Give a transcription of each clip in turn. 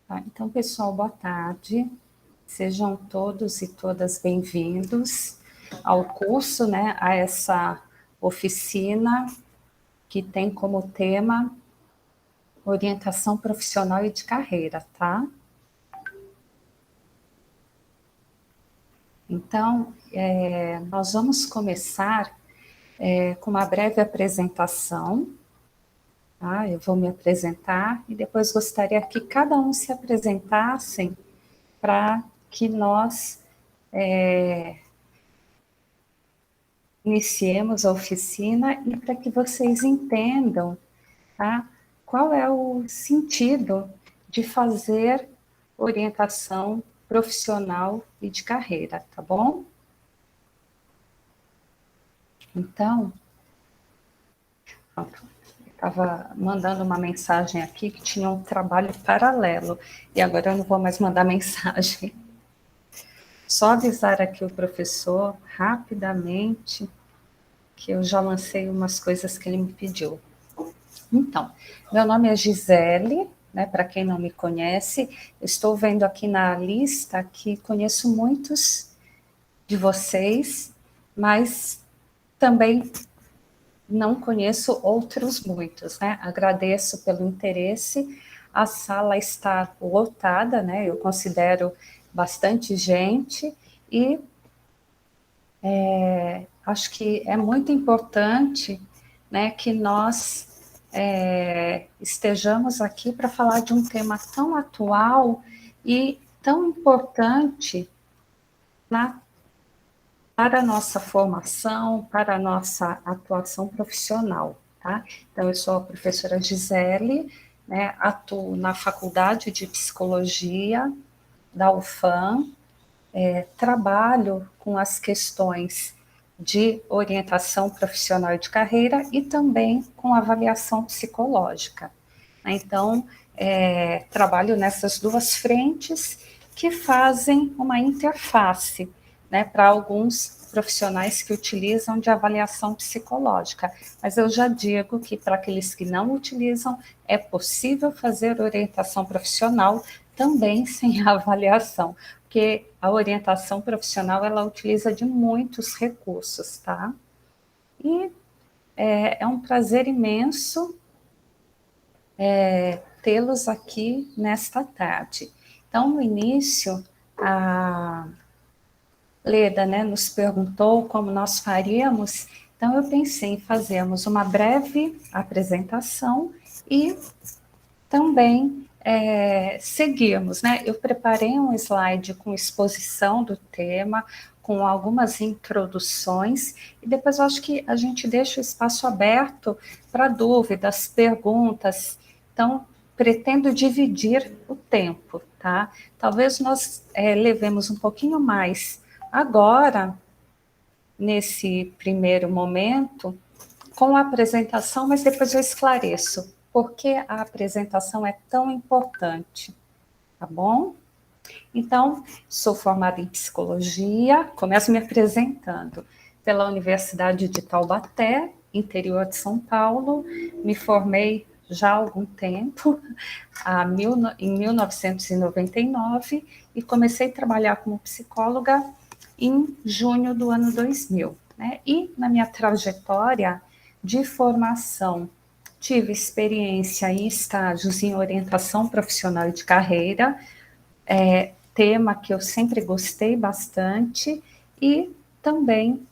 Tá, então, pessoal, boa tarde. Sejam todos e todas bem-vindos ao curso, né, a essa oficina que tem como tema orientação profissional e de carreira, tá? Então, nós vamos começar com uma breve apresentação, tá? Eu vou me apresentar e depois gostaria que cada um se apresentassem para que nós iniciemos a oficina e para que vocês entendam, tá, qual é o sentido de fazer orientação profissional e de carreira, tá bom? Então, estava mandando uma mensagem aqui que tinha um trabalho paralelo, e agora eu não vou mais mandar mensagem. Só avisar aqui o professor rapidamente que eu já lancei umas coisas que ele me pediu. Então, meu nome é Gisele, né, para quem não me conhece, eu estou vendo aqui na lista que conheço muitos de vocês, mas também não conheço outros muitos, né? Agradeço pelo interesse. A sala está lotada, né? Eu considero bastante gente e acho que é muito importante, né, que nós estejamos aqui para falar de um tema tão atual e tão importante para a nossa formação, para a nossa atuação profissional, tá? Então, eu sou a professora Gisele, né, atuo na Faculdade de Psicologia da UFAM, trabalho com as questões de orientação profissional e de carreira e também com avaliação psicológica. Então, trabalho nessas duas frentes que fazem uma interface, né, para alguns profissionais que utilizam de avaliação psicológica. Mas eu já digo que para aqueles que não utilizam, é possível fazer orientação profissional também sem avaliação, porque a orientação profissional ela utiliza de muitos recursos, tá? E é um prazer imenso tê-los aqui nesta tarde. Então, no início, a Leda, né, nos perguntou como nós faríamos, então eu pensei em fazermos uma breve apresentação e também seguirmos, né? Eu preparei um slide com exposição do tema, com algumas introduções, e depois eu acho que a gente deixa o espaço aberto para dúvidas, perguntas. Então, pretendo dividir o tempo, tá? Talvez nós levemos um pouquinho mais agora, nesse primeiro momento, com a apresentação, mas depois eu esclareço por que a apresentação é tão importante, tá bom? Então, sou formada em psicologia, começo me apresentando pela Universidade de Taubaté, interior de São Paulo, me formei já há algum tempo, em 1999, e comecei a trabalhar como psicóloga em junho do ano 2000. Né? E na minha trajetória de formação, tive experiência em estágios em orientação profissional e de carreira, tema que eu sempre gostei bastante, e também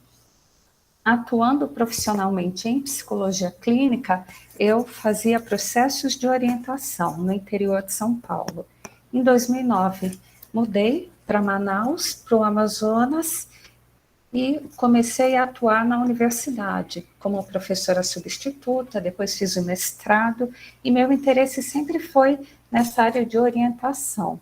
atuando profissionalmente em psicologia clínica, eu fazia processos de orientação no interior de São Paulo. Em 2009, mudei para Manaus, para o Amazonas, e comecei a atuar na universidade como professora substituta, depois fiz o mestrado, e meu interesse sempre foi nessa área de orientação,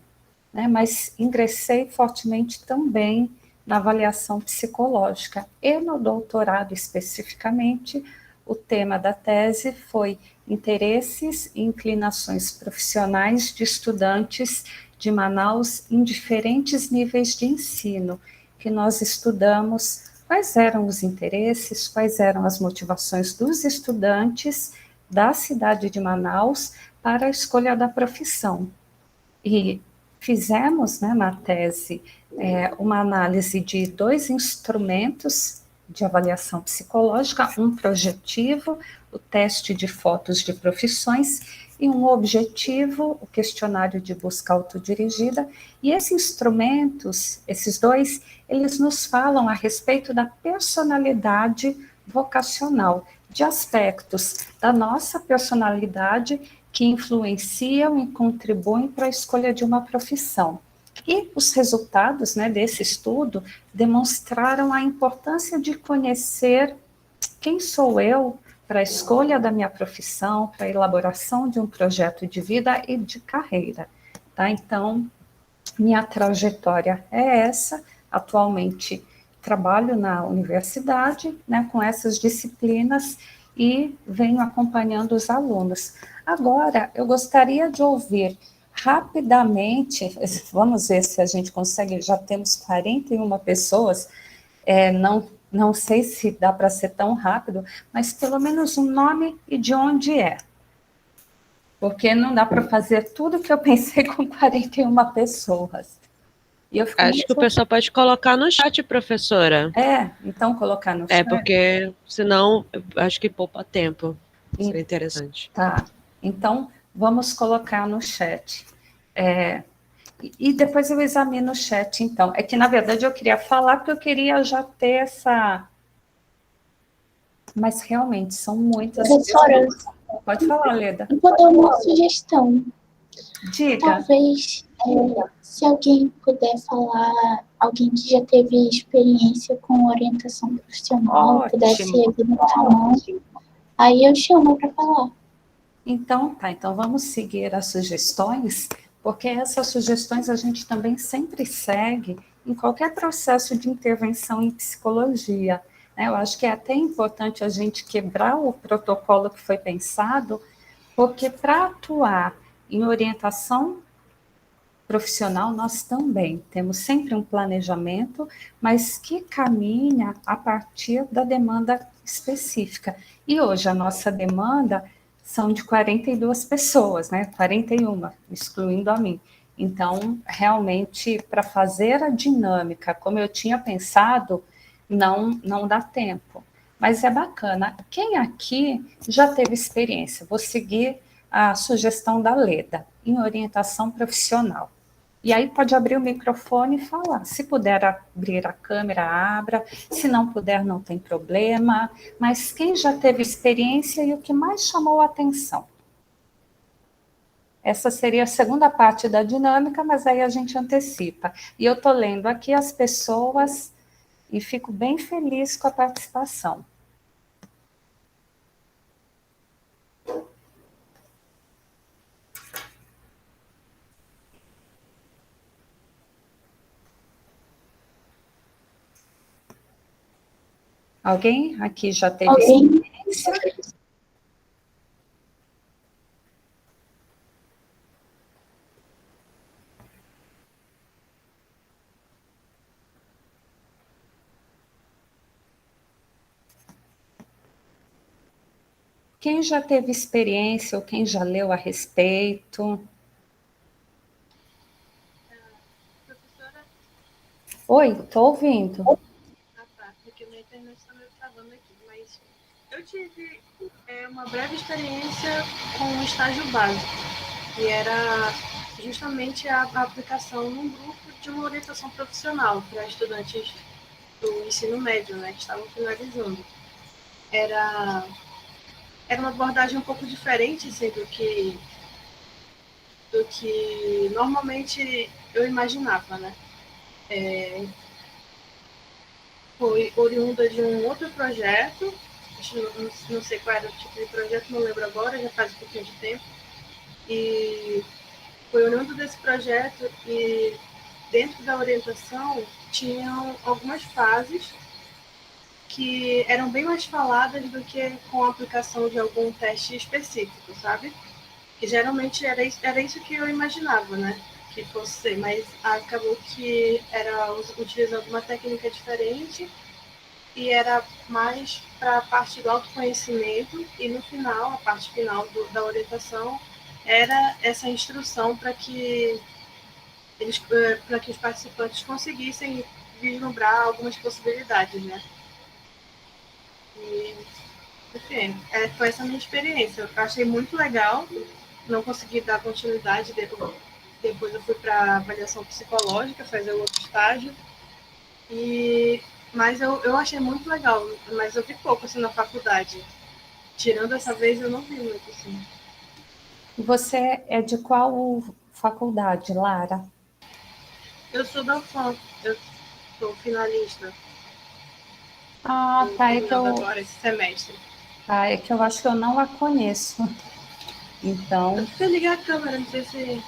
né? Mas ingressei fortemente também na avaliação psicológica. E no doutorado especificamente, o tema da tese foi interesses e inclinações profissionais de estudantes de Manaus em diferentes níveis de ensino, que nós estudamos quais eram os interesses, quais eram as motivações dos estudantes da cidade de Manaus para a escolha da profissão. E fizemos, né, na tese, uma análise de 2 instrumentos de avaliação psicológica, um projetivo, o teste de fotos de profissões, e um objetivo, o questionário de busca autodirigida. E esses instrumentos, esses dois, eles nos falam a respeito da personalidade vocacional, de aspectos da nossa personalidade que influenciam e contribuem para a escolha de uma profissão. E os resultados, né, desse estudo demonstraram a importância de conhecer quem sou eu para a escolha da minha profissão, para a elaboração de um projeto de vida e de carreira. Tá? Então, minha trajetória é essa. Atualmente, trabalho na universidade, né, com essas disciplinas e venho acompanhando os alunos. Agora, eu gostaria de ouvir rapidamente, vamos ver se a gente consegue, já temos 41 pessoas, não sei se dá para ser tão rápido, mas pelo menos um nome e de onde é. Porque não dá para fazer tudo que eu pensei com 41 pessoas. E eu fico Acho que o pessoal pode colocar no chat, professora. Então colocar no chat. Porque senão acho que poupa tempo. Seria interessante. Tá, então vamos colocar no chat. E depois eu examino o chat, então. É que, na verdade, eu queria falar porque eu queria já ter essa... Mas, realmente, são muitas Professora, pessoas. Pode falar, Leda. eu vou dar uma sugestão. Diga. Talvez, se alguém puder falar, alguém que já teve experiência com orientação profissional, Ótimo. pudesse levantar a mão, aí eu chamo para falar. Então, tá. Então, vamos seguir as sugestões, porque essas sugestões a gente também sempre segue em qualquer processo de intervenção em psicologia. Eu acho que é até importante a gente quebrar o protocolo que foi pensado, porque para atuar em orientação profissional, nós também temos sempre um planejamento, mas que caminha a partir da demanda específica. E hoje a nossa demanda são de 42 pessoas, né? 41, excluindo a mim. Então, realmente, para fazer a dinâmica como eu tinha pensado, não dá tempo. Mas é bacana. Quem aqui já teve experiência? Vou seguir a sugestão da Leda, em orientação profissional. E aí pode abrir o microfone e falar. Se puder abrir a câmera, abra. Se não puder, não tem problema. Mas quem já teve experiência e o que mais chamou a atenção? Essa seria a segunda parte da dinâmica, mas aí a gente antecipa. E eu estou lendo aqui as pessoas e fico bem feliz com a participação. Alguém aqui já teve experiência? Quem já teve experiência ou quem já leu a respeito? Professora? Oi, estou ouvindo. Tá, porque minha internet está meio travando aqui, mas eu tive uma breve experiência com um estágio básico, que era justamente a aplicação num grupo de uma orientação profissional para estudantes do ensino médio, né, que estavam finalizando. Era uma abordagem um pouco diferente assim, do que normalmente eu imaginava, né? Foi oriunda de um outro projeto, não sei qual era o tipo de projeto, não lembro agora, já faz um pouquinho de tempo, e foi oriundo desse projeto e dentro da orientação tinham algumas fases que eram bem mais faladas do que com a aplicação de algum teste específico, sabe? Que geralmente era isso que eu imaginava, né? Que fosse ser, mas acabou que era utilizando uma técnica diferente e era mais para a parte do autoconhecimento e no final, a parte final da orientação, era essa instrução para que para que os participantes conseguissem vislumbrar algumas possibilidades, né? E, enfim, foi essa a minha experiência. Eu achei muito legal, não consegui dar continuidade, depois eu fui para avaliação psicológica, fazer outro estágio, mas eu achei muito legal, mas eu vi pouco assim na faculdade. Tirando essa vez, eu não vi muito assim. E você é de qual faculdade, Lara? Eu sou da UFAM, eu sou finalista. Ah, Estou tá, terminando agora esse semestre. é que eu acho que eu não a conheço. Então, Eu tentei ligar a câmera, não sei se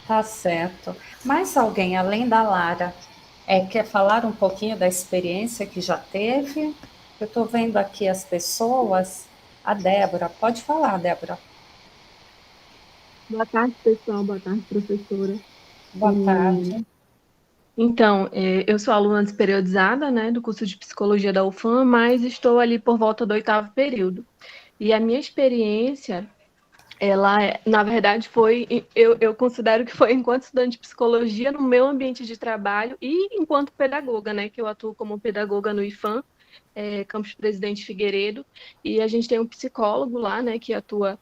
tá certo. Mais alguém, além da Lara, quer falar um pouquinho da experiência que já teve? Eu estou vendo aqui as pessoas. A Débora, pode falar, Débora. Boa tarde, pessoal. Boa tarde, professora. Boa tarde. Então, eu sou aluna desperiodizada, né, do curso de Psicologia da UFAM, mas estou ali por volta do 8º período. E a minha experiência, ela, na verdade, eu considero que foi enquanto estudante de Psicologia no meu ambiente de trabalho e enquanto pedagoga, né, que eu atuo como pedagoga no IFAM, Campus Presidente Figueiredo, e a gente tem um psicólogo lá, né, que atua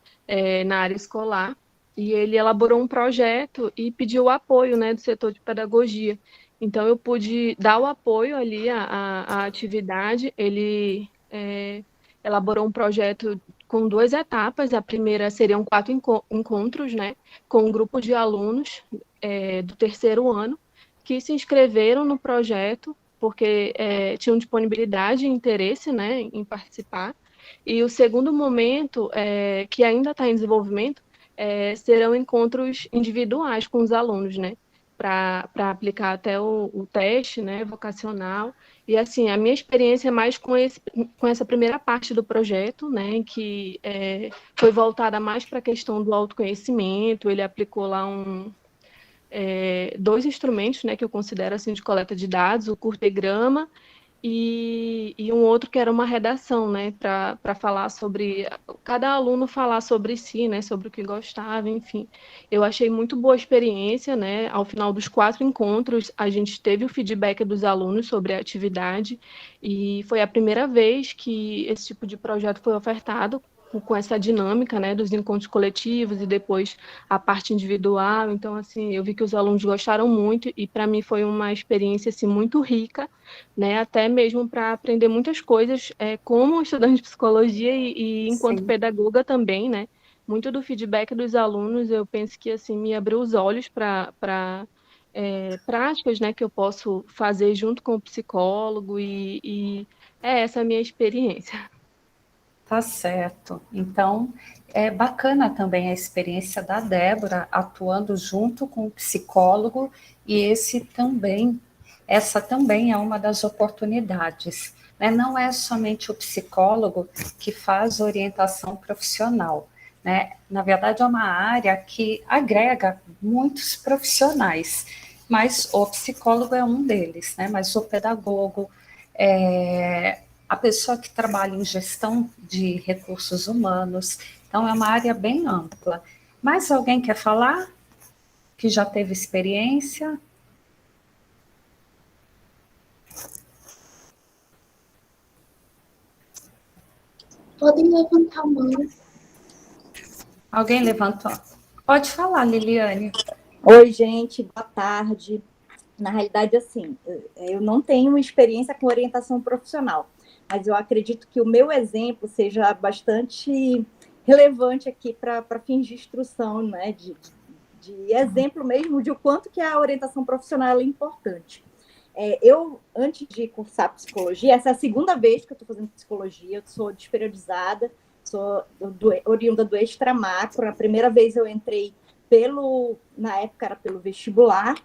na área escolar, e ele elaborou um projeto e pediu o apoio, né, do setor de pedagogia. Então, eu pude dar o apoio ali à atividade. Ele elaborou um projeto com 2 etapas. A primeira seriam 4 encontros, né, com um grupo de alunos do 3º ano, que se inscreveram no projeto porque tinham disponibilidade e interesse, né, em participar. E o segundo momento, que ainda está em desenvolvimento, serão encontros individuais com os alunos, né, para aplicar até o teste, né, vocacional. E, assim, a minha experiência é mais com essa primeira parte do projeto, né, que foi voltada mais para a questão do autoconhecimento. Ele aplicou lá 2 instrumentos, né, que eu considero assim de coleta de dados, o curtegrama e um outro que era uma redação, né, para falar sobre cada aluno falar sobre si, né, sobre o que gostava, enfim. Eu achei muito boa a experiência, né. Ao final dos 4 encontros, a gente teve o feedback dos alunos sobre a atividade e foi a primeira vez que esse tipo de projeto foi ofertado com essa dinâmica, né, dos encontros coletivos e depois a parte individual. Então, assim, eu vi que os alunos gostaram muito e para mim foi uma experiência assim muito rica, né, até mesmo para aprender muitas coisas como estudante de psicologia e enquanto Sim, pedagoga também, né. Muito do feedback dos alunos, eu penso que assim me abriu os olhos para práticas, né, que eu posso fazer junto com o psicólogo e é essa a minha experiência. tá certo. Então, é bacana também a experiência da Débora atuando junto com o psicólogo, e essa também é uma das oportunidades, né? Não é somente o psicólogo que faz orientação profissional, né? Na verdade, é uma área que agrega muitos profissionais, mas o psicólogo é um deles, né? Mas o pedagogo, a pessoa que trabalha em gestão de recursos humanos. Então, é uma área bem ampla. Mais alguém quer falar? Que já teve experiência? Podem levantar a mão. Alguém levantou? Pode falar, Liliane. Oi, gente, boa tarde. Na realidade, assim, eu não tenho experiência com orientação profissional, mas eu acredito que o meu exemplo seja bastante relevante aqui para fins de instrução, né? De exemplo mesmo de o quanto que a orientação profissional é importante. Eu, antes de cursar psicologia, essa é a segunda vez que eu estou fazendo psicologia, eu sou desperiodizada, sou oriunda do extramacro. A primeira vez eu entrei na época era pelo vestibular,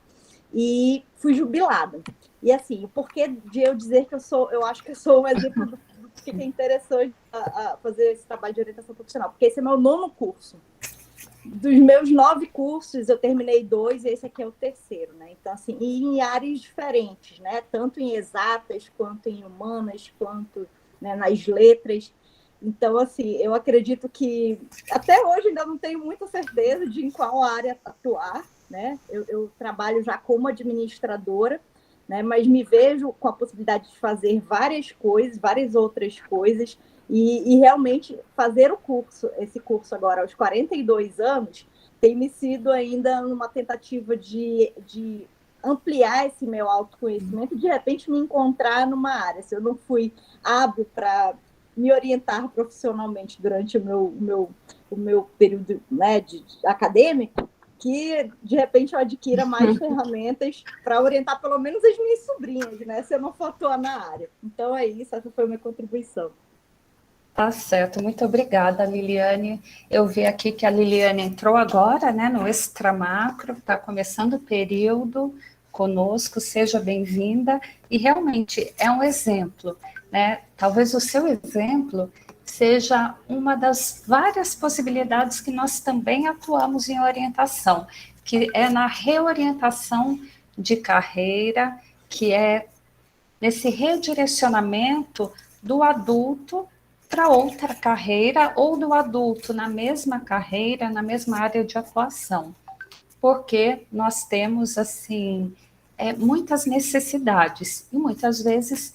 e fui jubilada. E assim, o porquê de eu dizer que eu acho que eu sou um exemplo do que é interessante a fazer esse trabalho de orientação profissional, porque esse é meu 9º curso. Dos meus 9 cursos, eu terminei 2 e esse aqui é o 3º, né? Então, assim, e em áreas diferentes, né? Tanto em exatas, quanto em humanas, quanto, né, nas letras. Então, assim, eu acredito que até hoje ainda não tenho muita certeza de em qual área atuar, né? Eu trabalho já como administradora, né? Mas me vejo com a possibilidade de fazer várias coisas, várias outras coisas, e realmente fazer esse curso agora aos 42 anos, tem me sido ainda uma tentativa de ampliar esse meu autoconhecimento e, de repente, me encontrar numa área. Se eu não fui hábil para me orientar profissionalmente durante o meu período, né, de acadêmico, que, de repente, eu adquira mais ferramentas para orientar pelo menos as minhas sobrinhas, né, se eu não for atuar na área. Então, é isso, essa foi a minha contribuição. Tá certo, muito obrigada, Liliane. Eu vi aqui que a Liliane entrou agora, né, no Extra Macro, está começando o período conosco, seja bem-vinda, e realmente é um exemplo, né? Talvez o seu exemplo seja uma das várias possibilidades que nós também atuamos em orientação, que é na reorientação de carreira, que é nesse redirecionamento do adulto para outra carreira ou do adulto na mesma carreira, na mesma área de atuação. Porque nós temos, assim, muitas necessidades e muitas vezes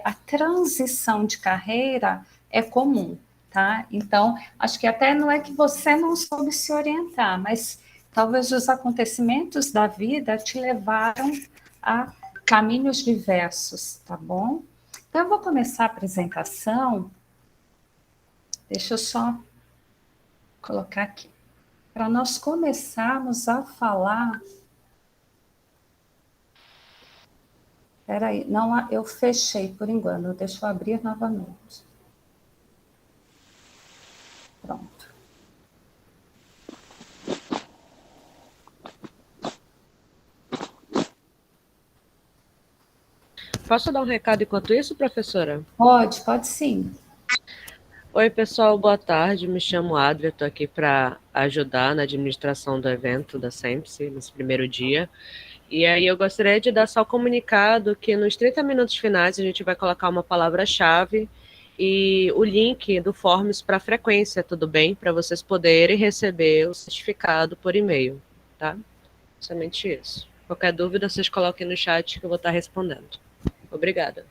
a transição de carreira é comum, tá? Então, acho que até não é que você não soube se orientar, mas talvez os acontecimentos da vida te levaram a caminhos diversos, tá bom? Então, eu vou começar a apresentação. Deixa eu só colocar aqui. Para nós começarmos a falar. Espera aí, não, eu fechei por engano, deixa eu abrir novamente. Pronto. Posso dar um recado enquanto isso, professora? Pode sim. Oi, pessoal, boa tarde. Me chamo Adria, estou aqui para ajudar na administração do evento da SEMPSE, nesse primeiro dia. E aí eu gostaria de dar só o comunicado que nos 30 minutos finais a gente vai colocar uma palavra-chave e o link do Forms para frequência, tudo bem? Para vocês poderem receber o certificado por e-mail, tá? Somente isso. Qualquer dúvida, vocês coloquem no chat que eu vou estar respondendo. Obrigada.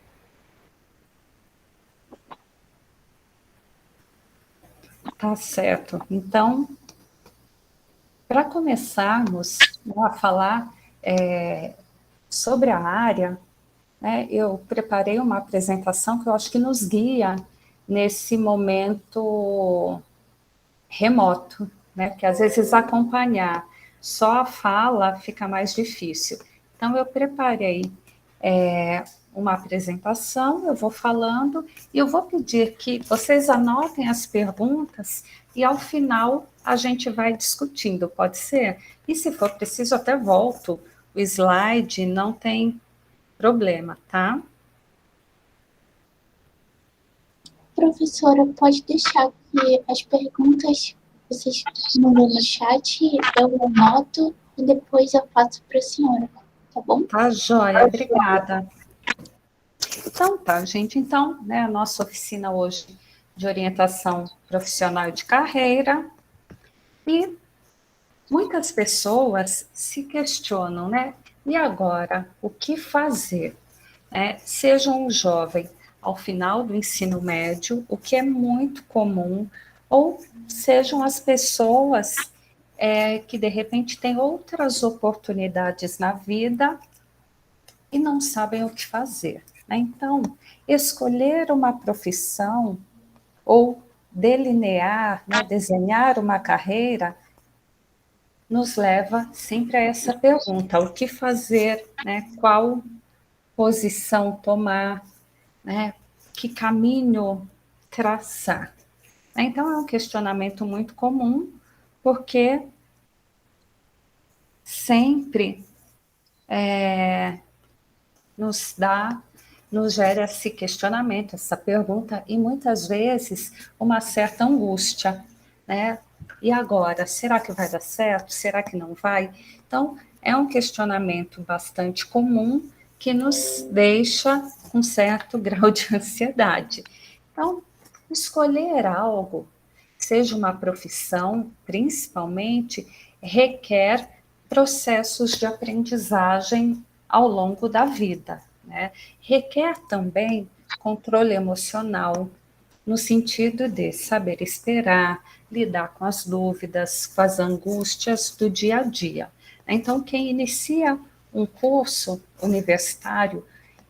Tá certo. Então, para começarmos a falar sobre a área, né, eu preparei uma apresentação que eu acho que nos guia nesse momento remoto, né, porque às vezes acompanhar só a fala fica mais difícil. Então, eu preparei uma apresentação, eu vou falando, e eu vou pedir que vocês anotem as perguntas, e ao final a gente vai discutindo, pode ser? E se for preciso, até volto o slide, não tem problema, tá? Professora, pode deixar que as perguntas vocês mandam no chat, eu anoto e depois eu passo para a senhora, tá bom? Tá, joia, obrigada. Então, tá, gente. Então, né, a nossa oficina hoje de orientação profissional de carreira, e muitas pessoas se questionam, né? E agora, o que fazer? Seja um jovem ao final do ensino médio, o que é muito comum, ou sejam as pessoas que, de repente, têm outras oportunidades na vida e não sabem o que fazer, né? Então, escolher uma profissão ou delinear, né, desenhar uma carreira, nos leva sempre a essa pergunta: o que fazer, né? Qual posição tomar, né? Que caminho traçar? Então, é um questionamento muito comum, porque sempre nos gera esse questionamento, essa pergunta, e muitas vezes uma certa angústia, né? E agora, será que vai dar certo? Será que não vai? Então, é um questionamento bastante comum que nos deixa com certo grau de ansiedade. Então, escolher algo, seja uma profissão, principalmente, requer processos de aprendizagem ao longo da vida, né? Requer também controle emocional, no sentido de saber esperar, lidar com as dúvidas, com as angústias do dia a dia. Então, quem inicia um curso universitário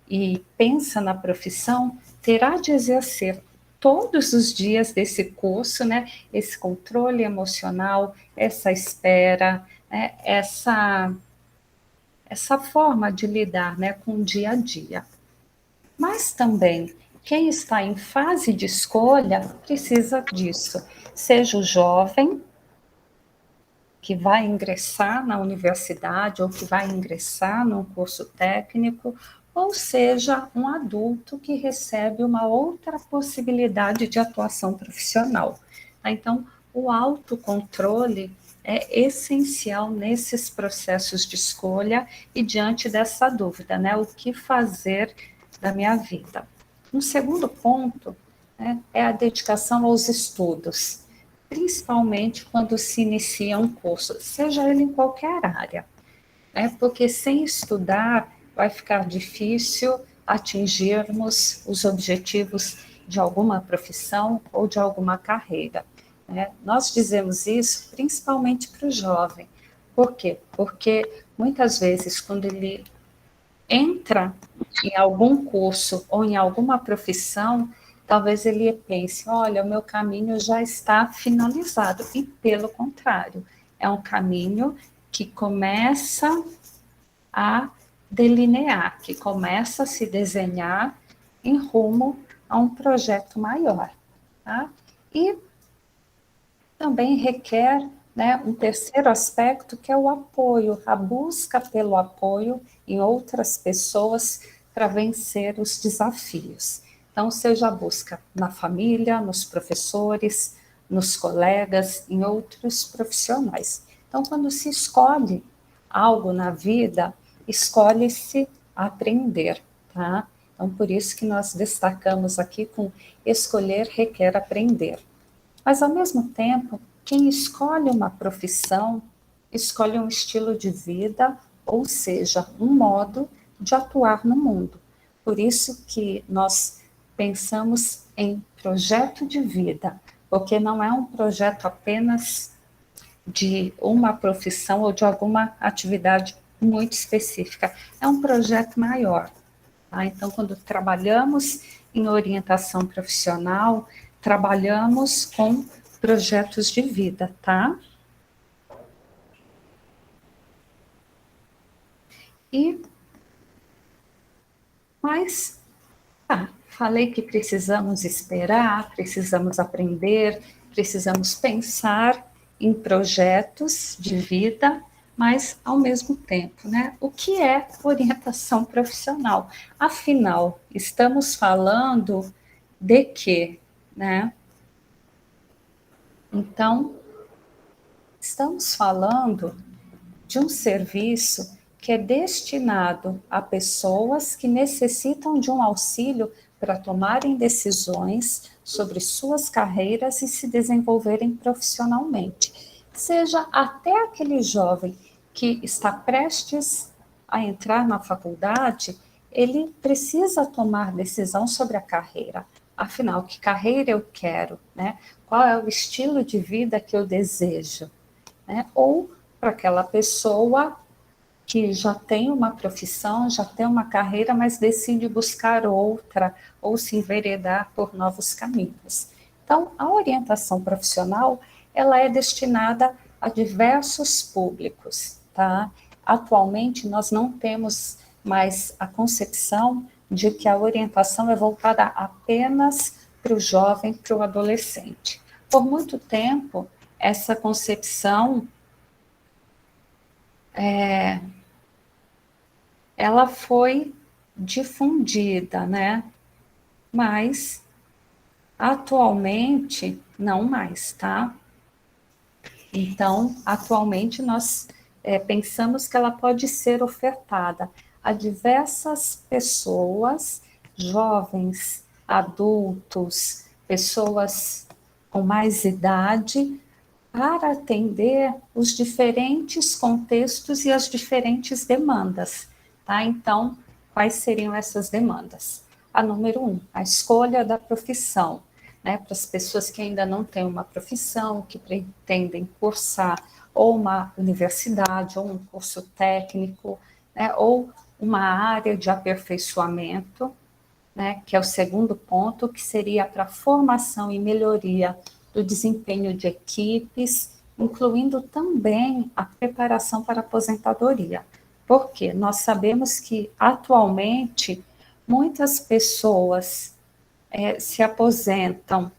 e pensa na profissão, terá de exercer todos os dias desse curso, né, esse controle emocional, essa espera, né, essa forma de lidar, né, com o dia a dia. Mas também, quem está em fase de escolha precisa disso, seja o jovem que vai ingressar na universidade ou que vai ingressar num curso técnico, ou seja, um adulto que recebe uma outra possibilidade de atuação profissional. Então, o autocontrole é essencial nesses processos de escolha e diante dessa dúvida, né? O que fazer da minha vida? Um segundo ponto, né, é a dedicação aos estudos, principalmente quando se inicia um curso, seja ele em qualquer área, né? Porque sem estudar vai ficar difícil atingirmos os objetivos de alguma profissão ou de alguma carreira, né? Nós dizemos isso principalmente para o jovem. Por quê? Porque muitas vezes, quando ele entra em algum curso ou em alguma profissão, talvez ele pense, olha, o meu caminho já está finalizado. E pelo contrário, é um caminho que começa a delinear, que começa a se desenhar em rumo a um projeto maior. Tá? E também requer, né, um terceiro aspecto, que é o apoio, a busca pelo apoio em outras pessoas para vencer os desafios. Então, seja a busca na família, nos professores, nos colegas, em outros profissionais. Então, quando se escolhe algo na vida, escolhe-se aprender, tá? Então, por isso que nós destacamos aqui com escolher requer aprender. Mas, ao mesmo tempo, quem escolhe uma profissão, escolhe um estilo de vida, ou seja, um modo de atuar no mundo. Por isso que nós pensamos em projeto de vida, porque não é um projeto apenas de uma profissão ou de alguma atividade muito específica, é um projeto maior. Tá? Então, quando trabalhamos em orientação profissional, trabalhamos com projetos de vida, tá? Mas, falei que precisamos esperar, precisamos aprender, precisamos pensar em projetos de vida, mas ao mesmo tempo, né? O que é orientação profissional? Afinal, estamos falando de quê, né? Então, estamos falando de um serviço que é destinado a pessoas que necessitam de um auxílio para tomarem decisões sobre suas carreiras e se desenvolverem profissionalmente. Seja até aquele jovem que está prestes a entrar na faculdade, ele precisa tomar decisão sobre a carreira. Afinal, que carreira eu quero, né? Qual é o estilo de vida que eu desejo, né? Ou para aquela pessoa que já tem uma profissão, já tem uma carreira, mas decide buscar outra ou se enveredar por novos caminhos. Então, a orientação profissional, ela é destinada a diversos públicos, tá? Atualmente, nós não temos mais a concepção de que a orientação é voltada apenas para o jovem, para o adolescente. Por muito tempo, essa concepção ela foi difundida, né? Mas atualmente não mais, tá? Então, atualmente nós pensamos que ela pode ser ofertada a diversas pessoas, jovens, adultos, pessoas com mais idade, para atender os diferentes contextos e as diferentes demandas, tá? Então, quais seriam essas demandas? A número 1, a escolha da profissão, né? Para as pessoas que ainda não têm uma profissão, que pretendem cursar ou uma universidade, ou um curso técnico, né? Ou uma área de aperfeiçoamento, né? Que é o segundo ponto, que seria para a formação e melhoria do desempenho de equipes, incluindo também a preparação para a aposentadoria. Porque nós sabemos que, atualmente, muitas pessoas se aposentam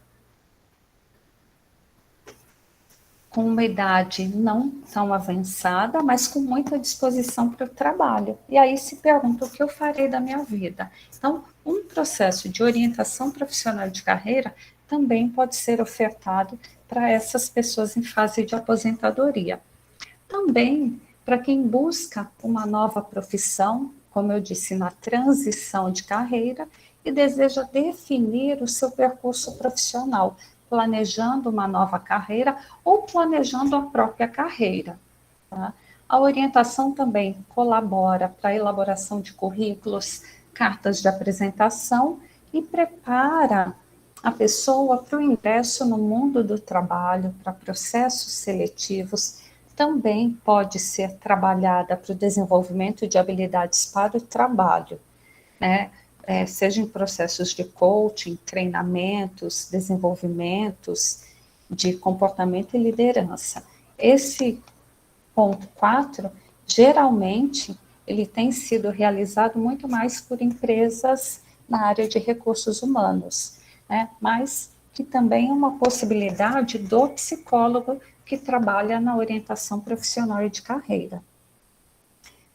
com uma idade não tão avançada, mas com muita disposição para o trabalho. E aí se pergunta, o que eu farei da minha vida? Então, um processo de orientação profissional de carreira também pode ser ofertado para essas pessoas em fase de aposentadoria. Também para quem busca uma nova profissão, como eu disse, na transição de carreira, e deseja definir o seu percurso profissional, planejando uma nova carreira ou planejando a própria carreira. Tá? A orientação também colabora para a elaboração de currículos, cartas de apresentação e prepara a pessoa para o ingresso no mundo do trabalho, para processos seletivos. Também pode ser trabalhada para o desenvolvimento de habilidades para o trabalho, né? Seja em processos de coaching, treinamentos, desenvolvimentos de comportamento e liderança. Esse ponto 4, geralmente, ele tem sido realizado muito mais por empresas na área de recursos humanos, né? Mas que também é uma possibilidade do psicólogo que trabalha na orientação profissional e de carreira.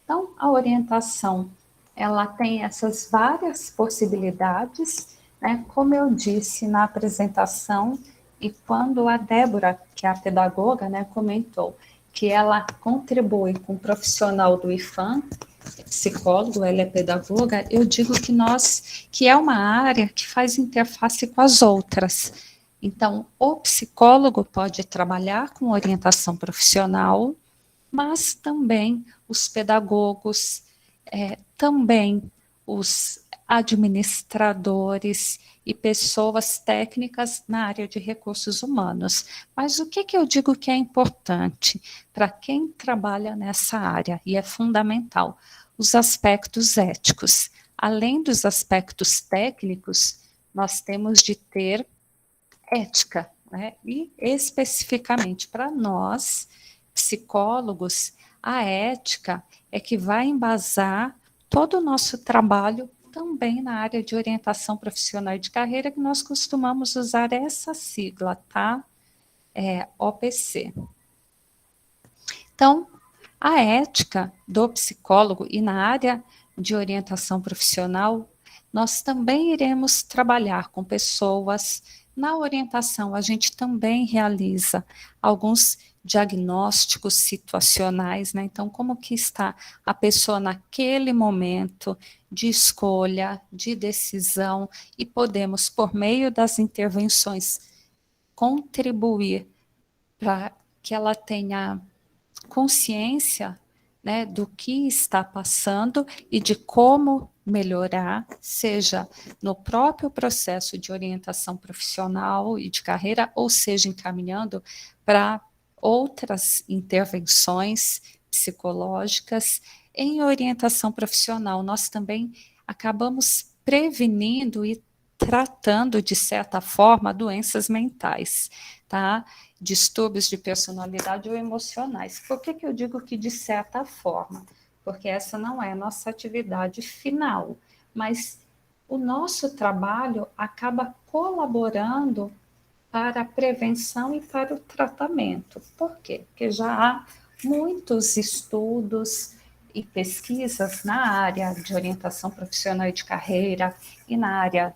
Então, a orientação, ela tem essas várias possibilidades, né? Como eu disse na apresentação, e quando a Débora, que é a pedagoga, né, comentou que ela contribui com o profissional do IFAM, psicólogo, ela é pedagoga, eu digo que é uma área que faz interface com as outras. Então, o psicólogo pode trabalhar com orientação profissional, mas também os pedagogos, também os administradores e pessoas técnicas na área de recursos humanos. Mas o que eu digo que é importante para quem trabalha nessa área, e é fundamental? Os aspectos éticos. Além dos aspectos técnicos, nós temos de ter ética, né? E especificamente para nós, psicólogos, a ética é que vai embasar todo o nosso trabalho também na área de orientação profissional e de carreira, que nós costumamos usar essa sigla, tá? OPC. Então, a ética do psicólogo e na área de orientação profissional, nós também iremos trabalhar com pessoas. Na orientação, a gente também realiza alguns diagnósticos situacionais, né? Então, como que está a pessoa naquele momento de escolha, de decisão, e podemos, por meio das intervenções, contribuir para que ela tenha consciência, né, do que está passando e de como melhorar, seja no próprio processo de orientação profissional e de carreira, ou seja, encaminhando para outras intervenções psicológicas. Em orientação profissional, nós também acabamos prevenindo e tratando, de certa forma, doenças mentais, tá? Distúrbios de personalidade ou emocionais. Por que eu digo que de certa forma? Porque essa não é a nossa atividade final, mas o nosso trabalho acaba colaborando para a prevenção e para o tratamento. Por quê? Porque já há muitos estudos e pesquisas na área de orientação profissional e de carreira e na área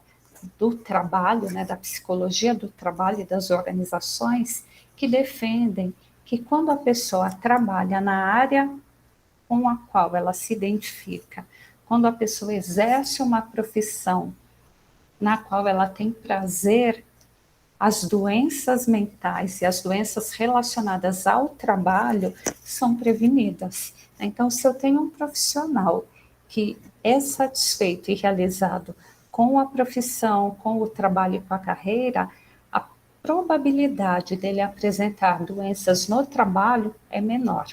do trabalho, né, da psicologia do trabalho e das organizações, que defendem que quando a pessoa trabalha na área com a qual ela se identifica, quando a pessoa exerce uma profissão na qual ela tem prazer, as doenças mentais e as doenças relacionadas ao trabalho são prevenidas. Então, se eu tenho um profissional que é satisfeito e realizado com a profissão, com o trabalho e com a carreira, a probabilidade dele apresentar doenças no trabalho é menor,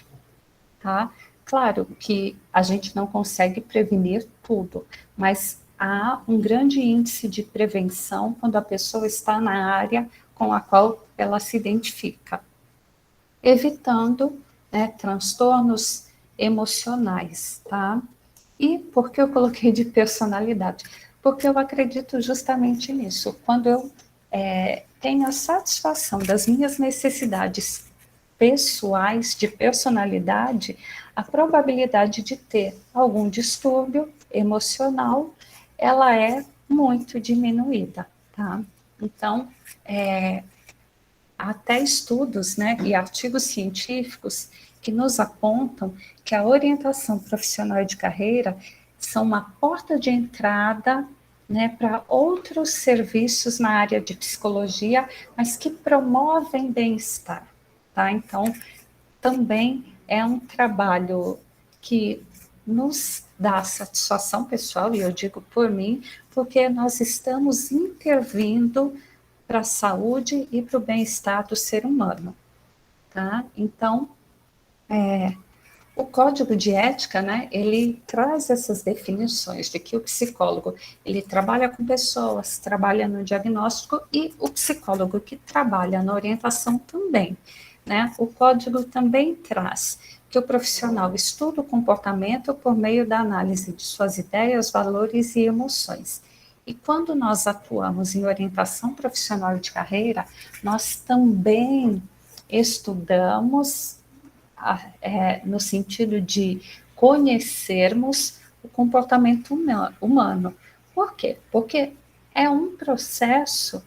tá? Claro que a gente não consegue prevenir tudo, mas há um grande índice de prevenção quando a pessoa está na área com a qual ela se identifica, evitando, né, transtornos emocionais, tá? E por que eu coloquei de personalidade? Porque eu acredito justamente nisso. Quando eu tenho a satisfação das minhas necessidades pessoais de personalidade, a probabilidade de ter algum distúrbio emocional, ela é muito diminuída, tá? Então, até estudos, né, e artigos científicos que nos apontam que a orientação profissional de carreira são uma porta de entrada, né, para outros serviços na área de psicologia, mas que promovem bem-estar, tá? Então, também é um trabalho que nos dá satisfação pessoal, e eu digo por mim, porque nós estamos intervindo para a saúde e para o bem-estar do ser humano, tá? Então, o código de ética, né, ele traz essas definições de que o psicólogo, ele trabalha com pessoas, trabalha no diagnóstico, e o psicólogo que trabalha na orientação também, né? O código também traz que o profissional estuda o comportamento por meio da análise de suas ideias, valores e emoções. E quando nós atuamos em orientação profissional de carreira, nós também estudamos no sentido de conhecermos o comportamento humano. Por quê? Porque é um processo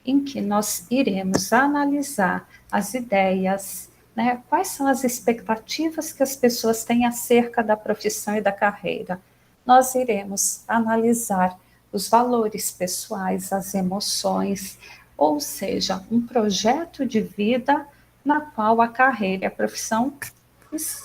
em que nós iremos analisar as ideias, né? Quais são as expectativas que as pessoas têm acerca da profissão e da carreira. Nós iremos analisar os valores pessoais, as emoções, ou seja, um projeto de vida na qual a carreira e a profissão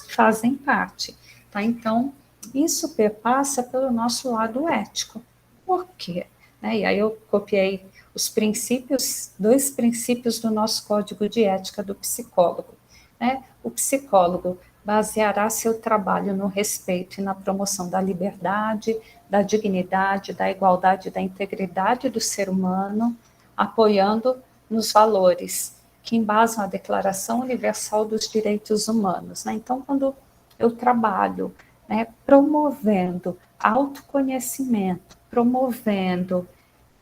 fazem parte, tá? Então, isso perpassa pelo nosso lado ético. Por quê? E aí eu copiei os princípios, 2 princípios do nosso código de ética do psicólogo, né? O psicólogo baseará seu trabalho no respeito e na promoção da liberdade, da dignidade, da igualdade, da integridade do ser humano, apoiando nos valores que embasam a Declaração Universal dos Direitos Humanos, né? Então, quando eu trabalho, né, promovendo autoconhecimento, promovendo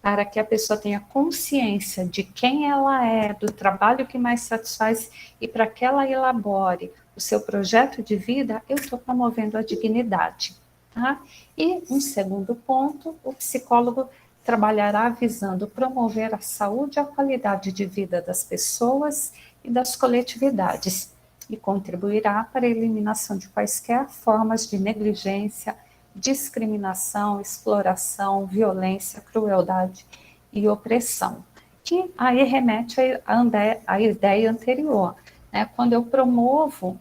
para que a pessoa tenha consciência de quem ela é, do trabalho que mais satisfaz e para que ela elabore o seu projeto de vida, eu estou promovendo a dignidade, tá? E um segundo ponto, o psicólogo trabalhará visando promover a saúde e a qualidade de vida das pessoas e das coletividades e contribuirá para a eliminação de quaisquer formas de negligência, discriminação, exploração, violência, crueldade e opressão, que aí remete à ideia anterior, né? Quando eu promovo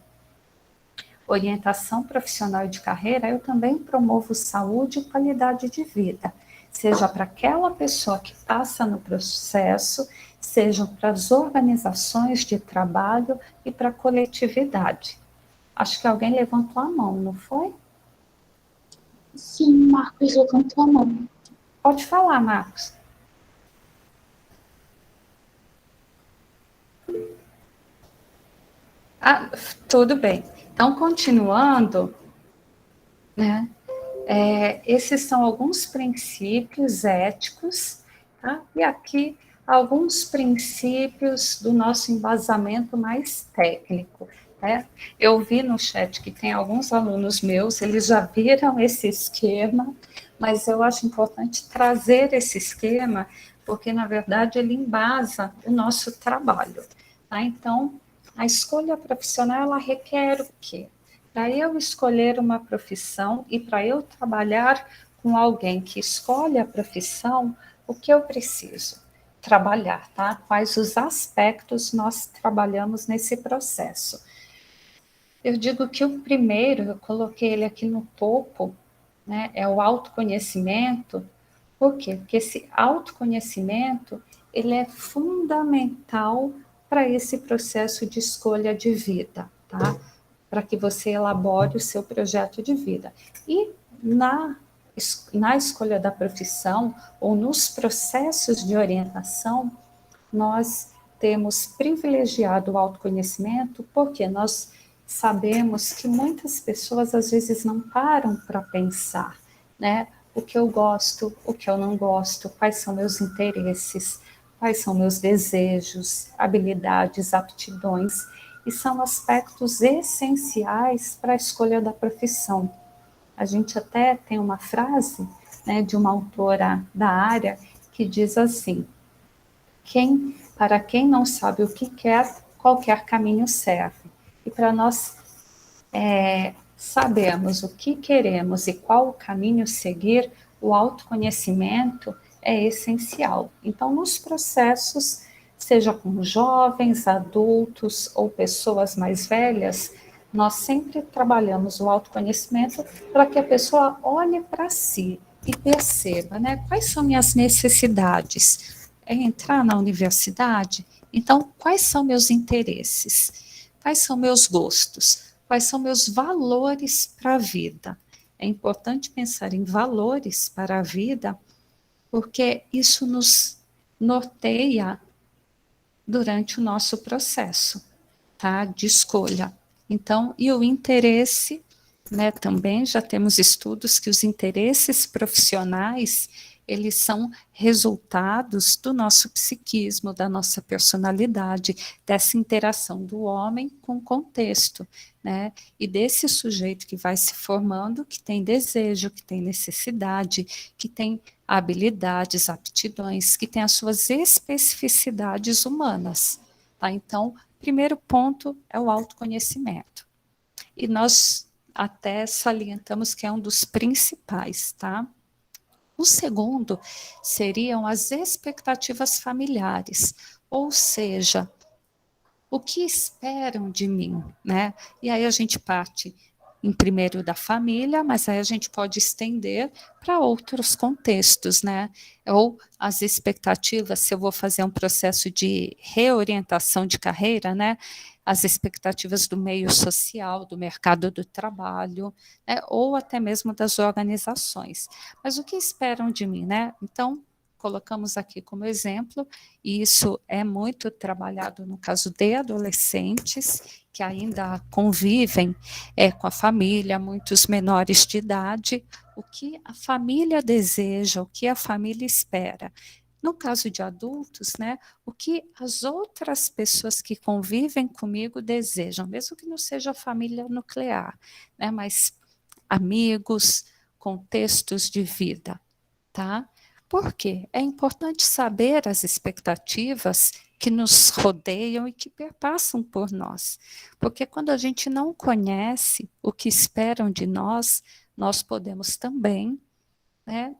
orientação profissional e de carreira, eu também promovo saúde e qualidade de vida, seja para aquela pessoa que passa no processo, seja para as organizações de trabalho e para a coletividade. Acho que alguém levantou a mão, não foi? Sim, Marcos levantou a mão. Pode falar, Marcos. Tudo bem. Então, continuando, né? Esses são alguns princípios éticos, tá? E aqui alguns princípios do nosso embasamento mais técnico. Né? Eu vi no chat que tem alguns alunos meus, eles já viram esse esquema, mas eu acho importante trazer esse esquema, porque, na verdade, ele embasa o nosso trabalho. Tá? Então, a escolha profissional, ela requer o quê? Para eu escolher uma profissão e para eu trabalhar com alguém que escolhe a profissão, o que eu preciso? trabalhar, tá? Quais os aspectos nós trabalhamos nesse processo. Eu digo que o primeiro, eu coloquei ele aqui no topo, né, é o autoconhecimento. Por quê? Porque esse autoconhecimento, ele é fundamental para esse processo de escolha de vida, tá? Para que você elabore o seu projeto de vida. E na escolha da profissão, ou nos processos de orientação, nós temos privilegiado o autoconhecimento, porque nós sabemos que muitas pessoas às vezes não param para pensar, né? O que eu gosto, o que eu não gosto, quais são meus interesses, quais são meus desejos, habilidades, aptidões, e são aspectos essenciais para a escolha da profissão. A gente até tem uma frase, né, de uma autora da área que diz assim: para quem não sabe o que quer, qualquer caminho serve. E para nós sabermos o que queremos e qual o caminho seguir, o autoconhecimento é essencial. Então, nos processos, seja com jovens, adultos ou pessoas mais velhas, nós sempre trabalhamos o autoconhecimento para que a pessoa olhe para si e perceba, né, quais são minhas necessidades. É entrar na universidade? Então, quais são meus interesses? Quais são meus gostos? Quais são meus valores para a vida? É importante pensar em valores para a vida, porque isso nos norteia durante o nosso processo, tá, de escolha. Então, e o interesse, né, também já temos estudos que os interesses profissionais, eles são resultados do nosso psiquismo, da nossa personalidade, dessa interação do homem com o contexto, né, e desse sujeito que vai se formando, que tem desejo, que tem necessidade, que tem habilidades, aptidões, que tem as suas especificidades humanas, tá? Então, primeiro ponto é o autoconhecimento. E nós até salientamos que é um dos principais, tá? O segundo seriam as expectativas familiares, ou seja, o que esperam de mim, né? E aí a gente parte em primeiro da família, mas aí a gente pode estender para outros contextos, né? Ou as expectativas, se eu vou fazer um processo de reorientação de carreira, né? As expectativas do meio social, do mercado do trabalho, né? Ou até mesmo das organizações. Mas o que esperam de mim, né? Então, colocamos aqui como exemplo, e isso é muito trabalhado no caso de adolescentes que ainda convivem com a família, muitos menores de idade, o que a família deseja, o que a família espera. No caso de adultos, né, o que as outras pessoas que convivem comigo desejam, mesmo que não seja a família nuclear, né, mas amigos, contextos de vida, tá? Por quê? É importante saber as expectativas que nos rodeiam e que perpassam por nós. Porque quando a gente não conhece o que esperam de nós, nós podemos também, né,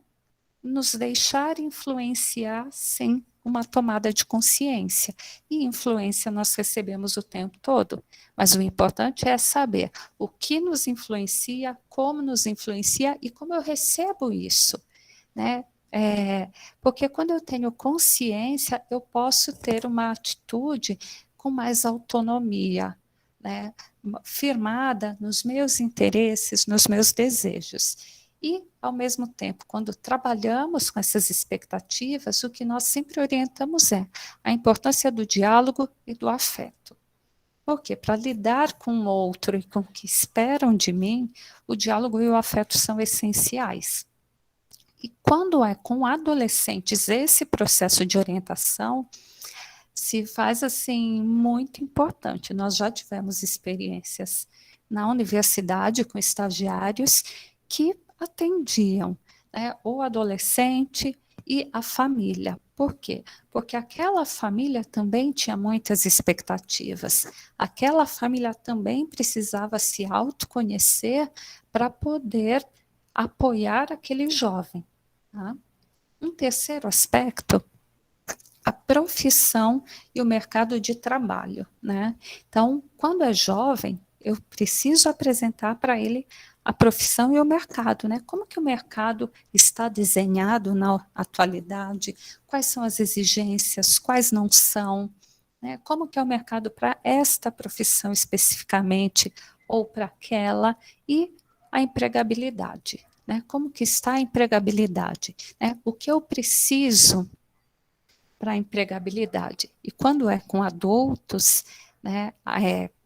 nos deixar influenciar sem uma tomada de consciência. E influência nós recebemos o tempo todo. Mas o importante é saber o que nos influencia, como nos influencia e como eu recebo isso, né? Porque quando eu tenho consciência, eu posso ter uma atitude com mais autonomia, né, firmada nos meus interesses, nos meus desejos. E, ao mesmo tempo, quando trabalhamos com essas expectativas, o que nós sempre orientamos é a importância do diálogo e do afeto. Porque para lidar com o outro e com o que esperam de mim, o diálogo e o afeto são essenciais. E quando é com adolescentes esse processo de orientação, se faz assim muito importante. Nós já tivemos experiências na universidade com estagiários que atendiam, né, o adolescente e a família. Por quê? Porque aquela família também tinha muitas expectativas. Aquela família também precisava se autoconhecer para poder apoiar aquele jovem. Tá? Um terceiro aspecto a profissão e o mercado de trabalho, né? Então, quando é jovem, eu preciso apresentar para ele a profissão e o mercado, né? Como que o mercado está desenhado na atualidade? Quais são as exigências? Quais não são? Né? Como que é o mercado para esta profissão especificamente ou para aquela? E a empregabilidade, né? Como que está a empregabilidade? Né? O que eu preciso para a empregabilidade? E quando é com adultos, né,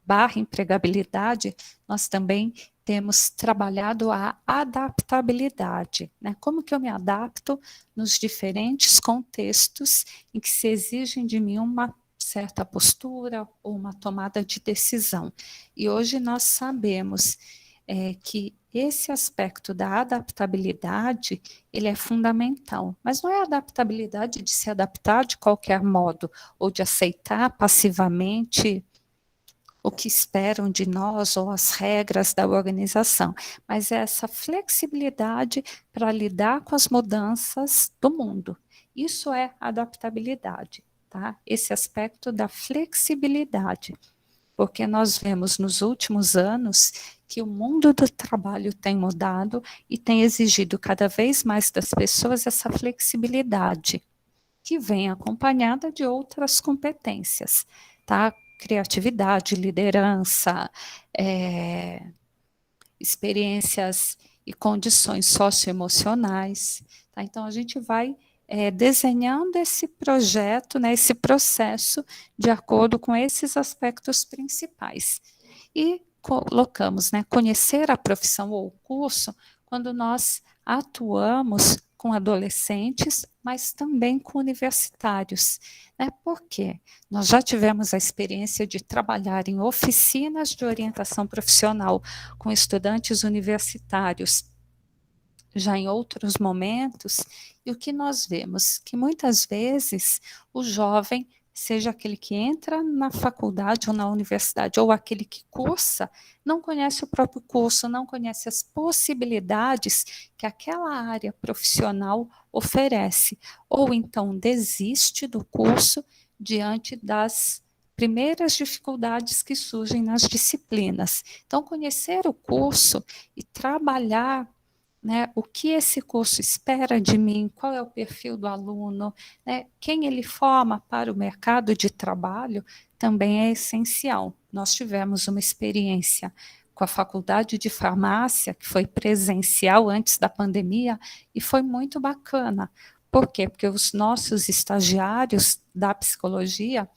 barra empregabilidade, nós também temos trabalhado a adaptabilidade, né? Como que eu me adapto nos diferentes contextos em que se exigem de mim uma certa postura ou uma tomada de decisão. E hoje nós sabemos que esse aspecto da adaptabilidade, ele é fundamental, mas não é a adaptabilidade de se adaptar de qualquer modo, ou de aceitar passivamente o que esperam de nós ou as regras da organização, mas é essa flexibilidade para lidar com as mudanças do mundo. Isso é adaptabilidade, tá? Esse aspecto da flexibilidade, porque nós vemos nos últimos anos que o mundo do trabalho tem mudado e tem exigido cada vez mais das pessoas essa flexibilidade, que vem acompanhada de outras competências, tá? Criatividade, liderança, experiências e condições socioemocionais, tá? Então, a gente vai desenhando esse projeto, né, esse processo, de acordo com esses aspectos principais. E colocamos, né, conhecer a profissão ou o curso quando nós atuamos com adolescentes, mas também com universitários. Né? Por quê? Nós já tivemos a experiência de trabalhar em oficinas de orientação profissional com estudantes universitários, já em outros momentos, e o que nós vemos? Que muitas vezes o jovem, seja aquele que entra na faculdade ou na universidade, ou aquele que cursa, não conhece o próprio curso, não conhece as possibilidades que aquela área profissional oferece, ou então desiste do curso diante das primeiras dificuldades que surgem nas disciplinas. Então, conhecer o curso e trabalhar, né, o que esse curso espera de mim, qual é o perfil do aluno, né, quem ele forma para o mercado de trabalho, também é essencial. Nós tivemos uma experiência com a Faculdade de Farmácia, que foi presencial antes da pandemia, e foi muito bacana. Por quê? Porque os nossos estagiários da psicologia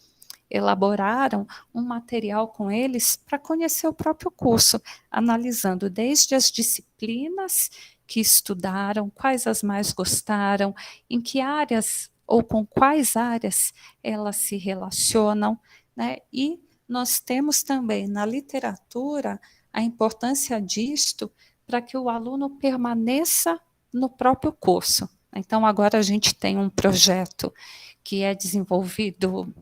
elaboraram um material com eles para conhecer o próprio curso, analisando desde as disciplinas que estudaram, quais as mais gostaram, em que áreas ou com quais áreas elas se relacionam, né? E nós temos também na literatura a importância disto para que o aluno permaneça no próprio curso. Então, agora a gente tem um projeto que é desenvolvido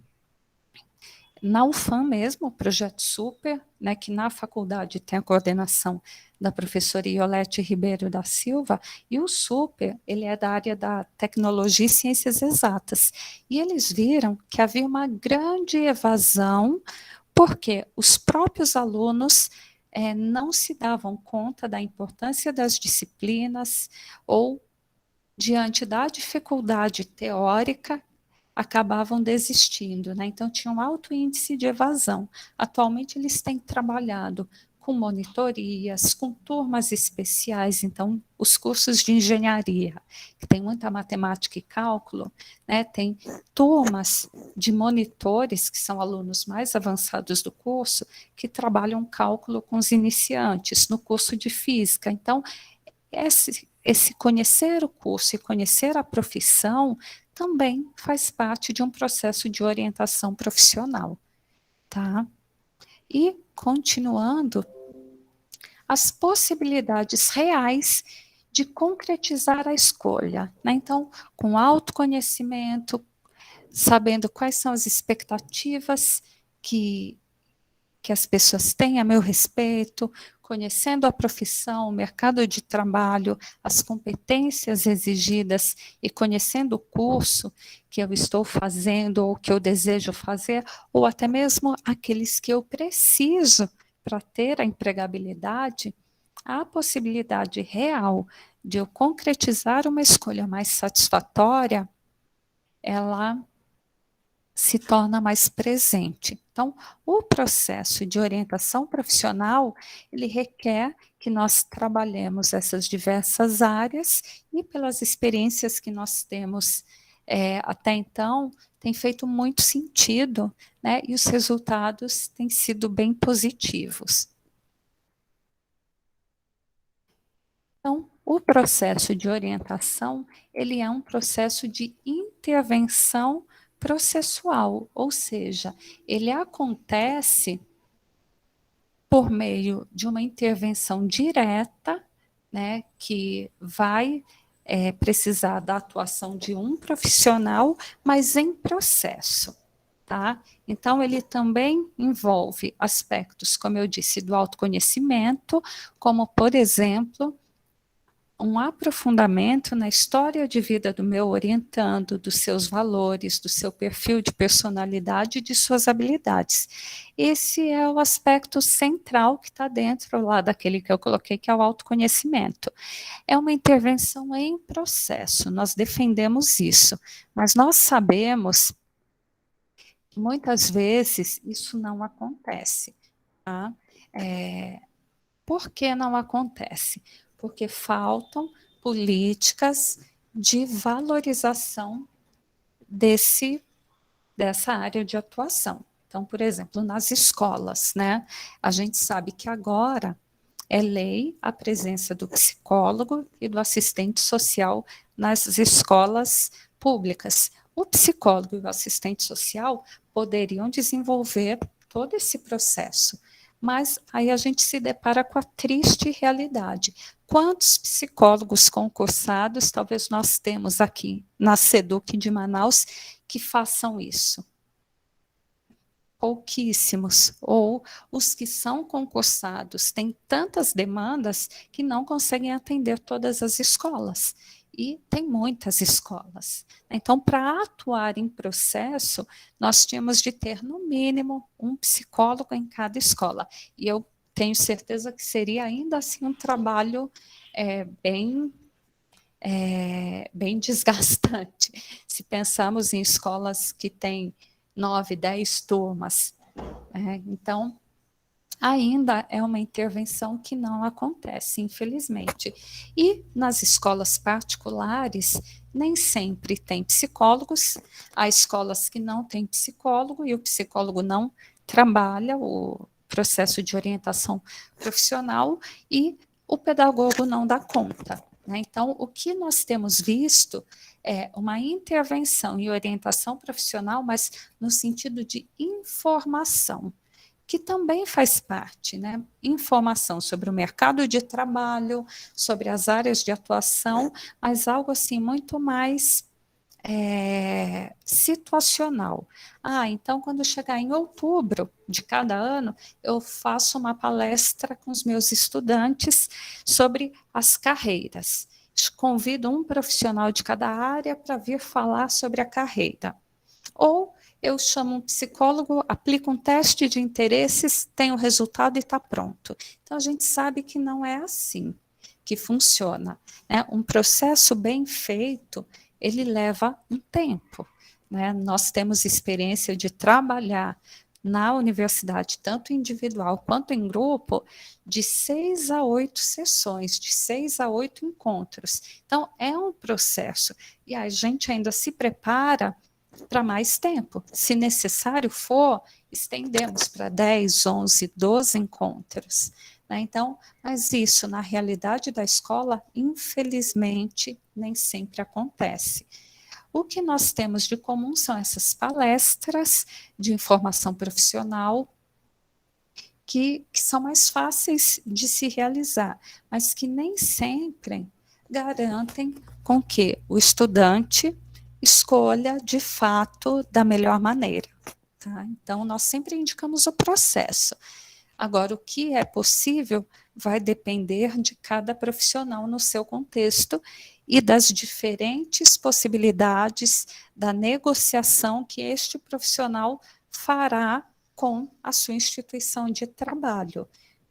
na UFAM mesmo, o projeto Super, né, que na faculdade tem a coordenação da professora Iolete Ribeiro da Silva, e o Super, ele é da área da tecnologia e ciências exatas. E eles viram que havia uma grande evasão, porque os próprios alunos não se davam conta da importância das disciplinas, ou diante da dificuldade teórica, acabavam desistindo, né? Então tinha um alto índice de evasão. Atualmente eles têm trabalhado com monitorias, com turmas especiais, então os cursos de engenharia, que tem muita matemática e cálculo, né? Tem turmas de monitores, que são alunos mais avançados do curso, que trabalham cálculo com os iniciantes no curso de física. Então, esse conhecer o curso e conhecer a profissão também faz parte de um processo de orientação profissional, tá? E, continuando, as possibilidades reais de concretizar a escolha, né? Então, com autoconhecimento, sabendo quais são as expectativas que que as pessoas têm a meu respeito, conhecendo a profissão, o mercado de trabalho, as competências exigidas e conhecendo o curso que eu estou fazendo ou que eu desejo fazer, ou até mesmo aqueles que eu preciso para ter a empregabilidade, há a possibilidade real de eu concretizar uma escolha mais satisfatória, ela se torna mais presente. Então, o processo de orientação profissional, ele requer que nós trabalhemos essas diversas áreas e pelas experiências que nós temos até então, tem feito muito sentido, né? E os resultados têm sido bem positivos. Então, o processo de orientação, ele é um processo de intervenção processual, ou seja, ele acontece por meio de uma intervenção direta, né, que vai precisar da atuação de um profissional, mas em processo, tá? Então, ele também envolve aspectos, como eu disse, do autoconhecimento, como, por exemplo, um aprofundamento na história de vida do meu orientando, dos seus valores, do seu perfil de personalidade e de suas habilidades. Esse é o aspecto central que está dentro lá daquele que eu coloquei, que é o autoconhecimento. É uma intervenção em processo, nós defendemos isso, mas nós sabemos que muitas vezes isso não acontece, tá? Por que não acontece? Porque faltam políticas de valorização dessa área de atuação. Então, por exemplo, nas escolas, né? A gente sabe que agora é lei a presença do psicólogo e do assistente social nas escolas públicas. O psicólogo e o assistente social poderiam desenvolver todo esse processo, mas aí a gente se depara com a triste realidade. Quantos psicólogos concursados talvez nós temos aqui na SEDUC de Manaus que façam isso? Pouquíssimos, ou os que são concursados têm tantas demandas que não conseguem atender todas as escolas. E tem muitas escolas. Então, para atuar em processo, nós tínhamos de ter, no mínimo, um psicólogo em cada escola. E eu tenho certeza que seria ainda assim um trabalho bem desgastante. Se pensarmos em escolas que têm 9, 10 turmas. Então, ainda é uma intervenção que não acontece, infelizmente. E nas escolas particulares, nem sempre tem psicólogos, há escolas que não têm psicólogo e o psicólogo não trabalha o processo de orientação profissional e o pedagogo não dá conta. Então, o que nós temos visto é uma intervenção e orientação profissional, mas no sentido de informação, que também faz parte, né? Informação sobre o mercado de trabalho, sobre as áreas de atuação, mas algo assim muito mais situacional. Então, quando chegar em outubro de cada ano, eu faço uma palestra com os meus estudantes sobre as carreiras. Convido um profissional de cada área para vir falar sobre a carreira. Ou eu chamo um psicólogo, aplico um teste de interesses, tenho o resultado e está pronto. Então, a gente sabe que não é assim que funciona, né? Um processo bem feito, ele leva um tempo, né? Nós temos experiência de trabalhar na universidade, tanto individual quanto em grupo, de 6 a 8 sessões, de 6 a 8 encontros. Então, é um processo. E a gente ainda se prepara para mais tempo. Se necessário for, estendemos para 10, 11, 12 encontros. Então, mas isso, na realidade da escola, infelizmente, nem sempre acontece. O que nós temos de comum são essas palestras de informação profissional, que são mais fáceis de se realizar, mas que nem sempre garantem com que o estudante escolha, de fato, da melhor maneira. tá? Então, nós sempre indicamos o processo. Agora, o que é possível vai depender de cada profissional no seu contexto e das diferentes possibilidades da negociação que este profissional fará com a sua instituição de trabalho,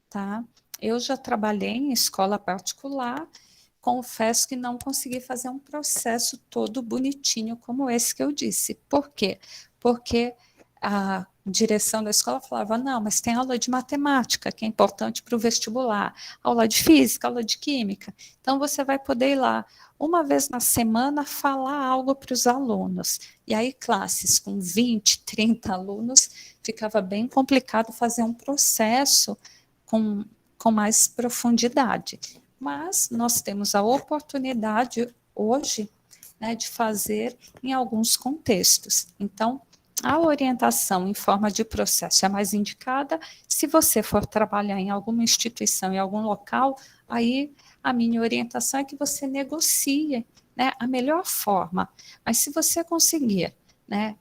tá? Eu já trabalhei em escola particular, confesso que não consegui fazer um processo todo bonitinho como esse que eu disse. Por quê? Porque a direção da escola falava, não, mas tem aula de matemática, que é importante para o vestibular, aula de física, aula de química, então você vai poder ir lá uma vez na semana falar algo para os alunos. E aí classes com 20, 30 alunos, ficava bem complicado fazer um processo com mais profundidade. Mas nós temos a oportunidade hoje, né, de fazer em alguns contextos. Então, a orientação em forma de processo é mais indicada. Se você for trabalhar em alguma instituição, em algum local, aí a minha orientação é que você negocie, né, a melhor forma. Mas se você conseguir, né,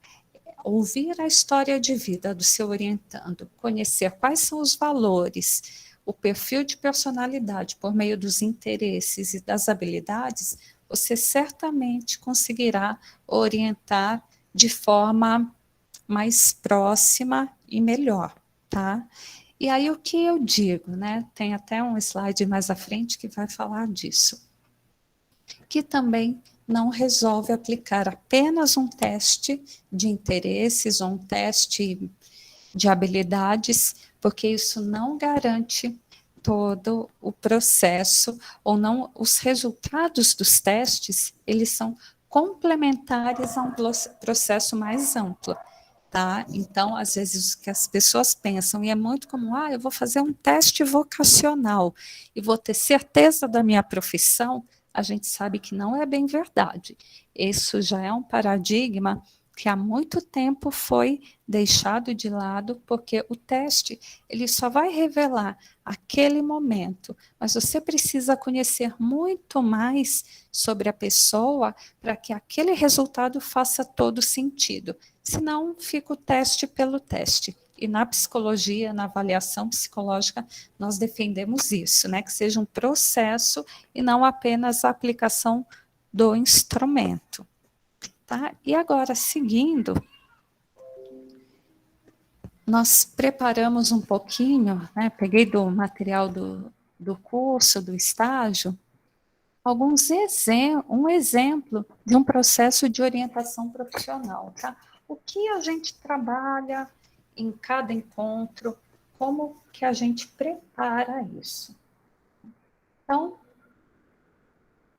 ouvir a história de vida do seu orientando, conhecer quais são os valores, o perfil de personalidade por meio dos interesses e das habilidades, você certamente conseguirá orientar de forma mais próxima e melhor, tá? E aí o que eu digo, né? Tem até um slide mais à frente que vai falar disso. Que também não resolve aplicar apenas um teste de interesses ou um teste de habilidades, porque isso não garante todo o processo, ou não, os resultados dos testes, eles são complementares a um processo mais amplo, tá? Então, às vezes, o que as pessoas pensam, e é muito comum, eu vou fazer um teste vocacional e vou ter certeza da minha profissão, a gente sabe que não é bem verdade. Isso já é um paradigma que há muito tempo foi deixado de lado, porque o teste, ele só vai revelar aquele momento, mas você precisa conhecer muito mais sobre a pessoa para que aquele resultado faça todo sentido. Senão, fica o teste pelo teste. E na psicologia, na avaliação psicológica, nós defendemos isso, né? Que seja um processo e não apenas a aplicação do instrumento. Tá? E agora, seguindo, nós preparamos um pouquinho, né? Peguei do material do curso, do estágio, um exemplo de um processo de orientação profissional, tá? O que a gente trabalha em cada encontro, como que a gente prepara isso. Então,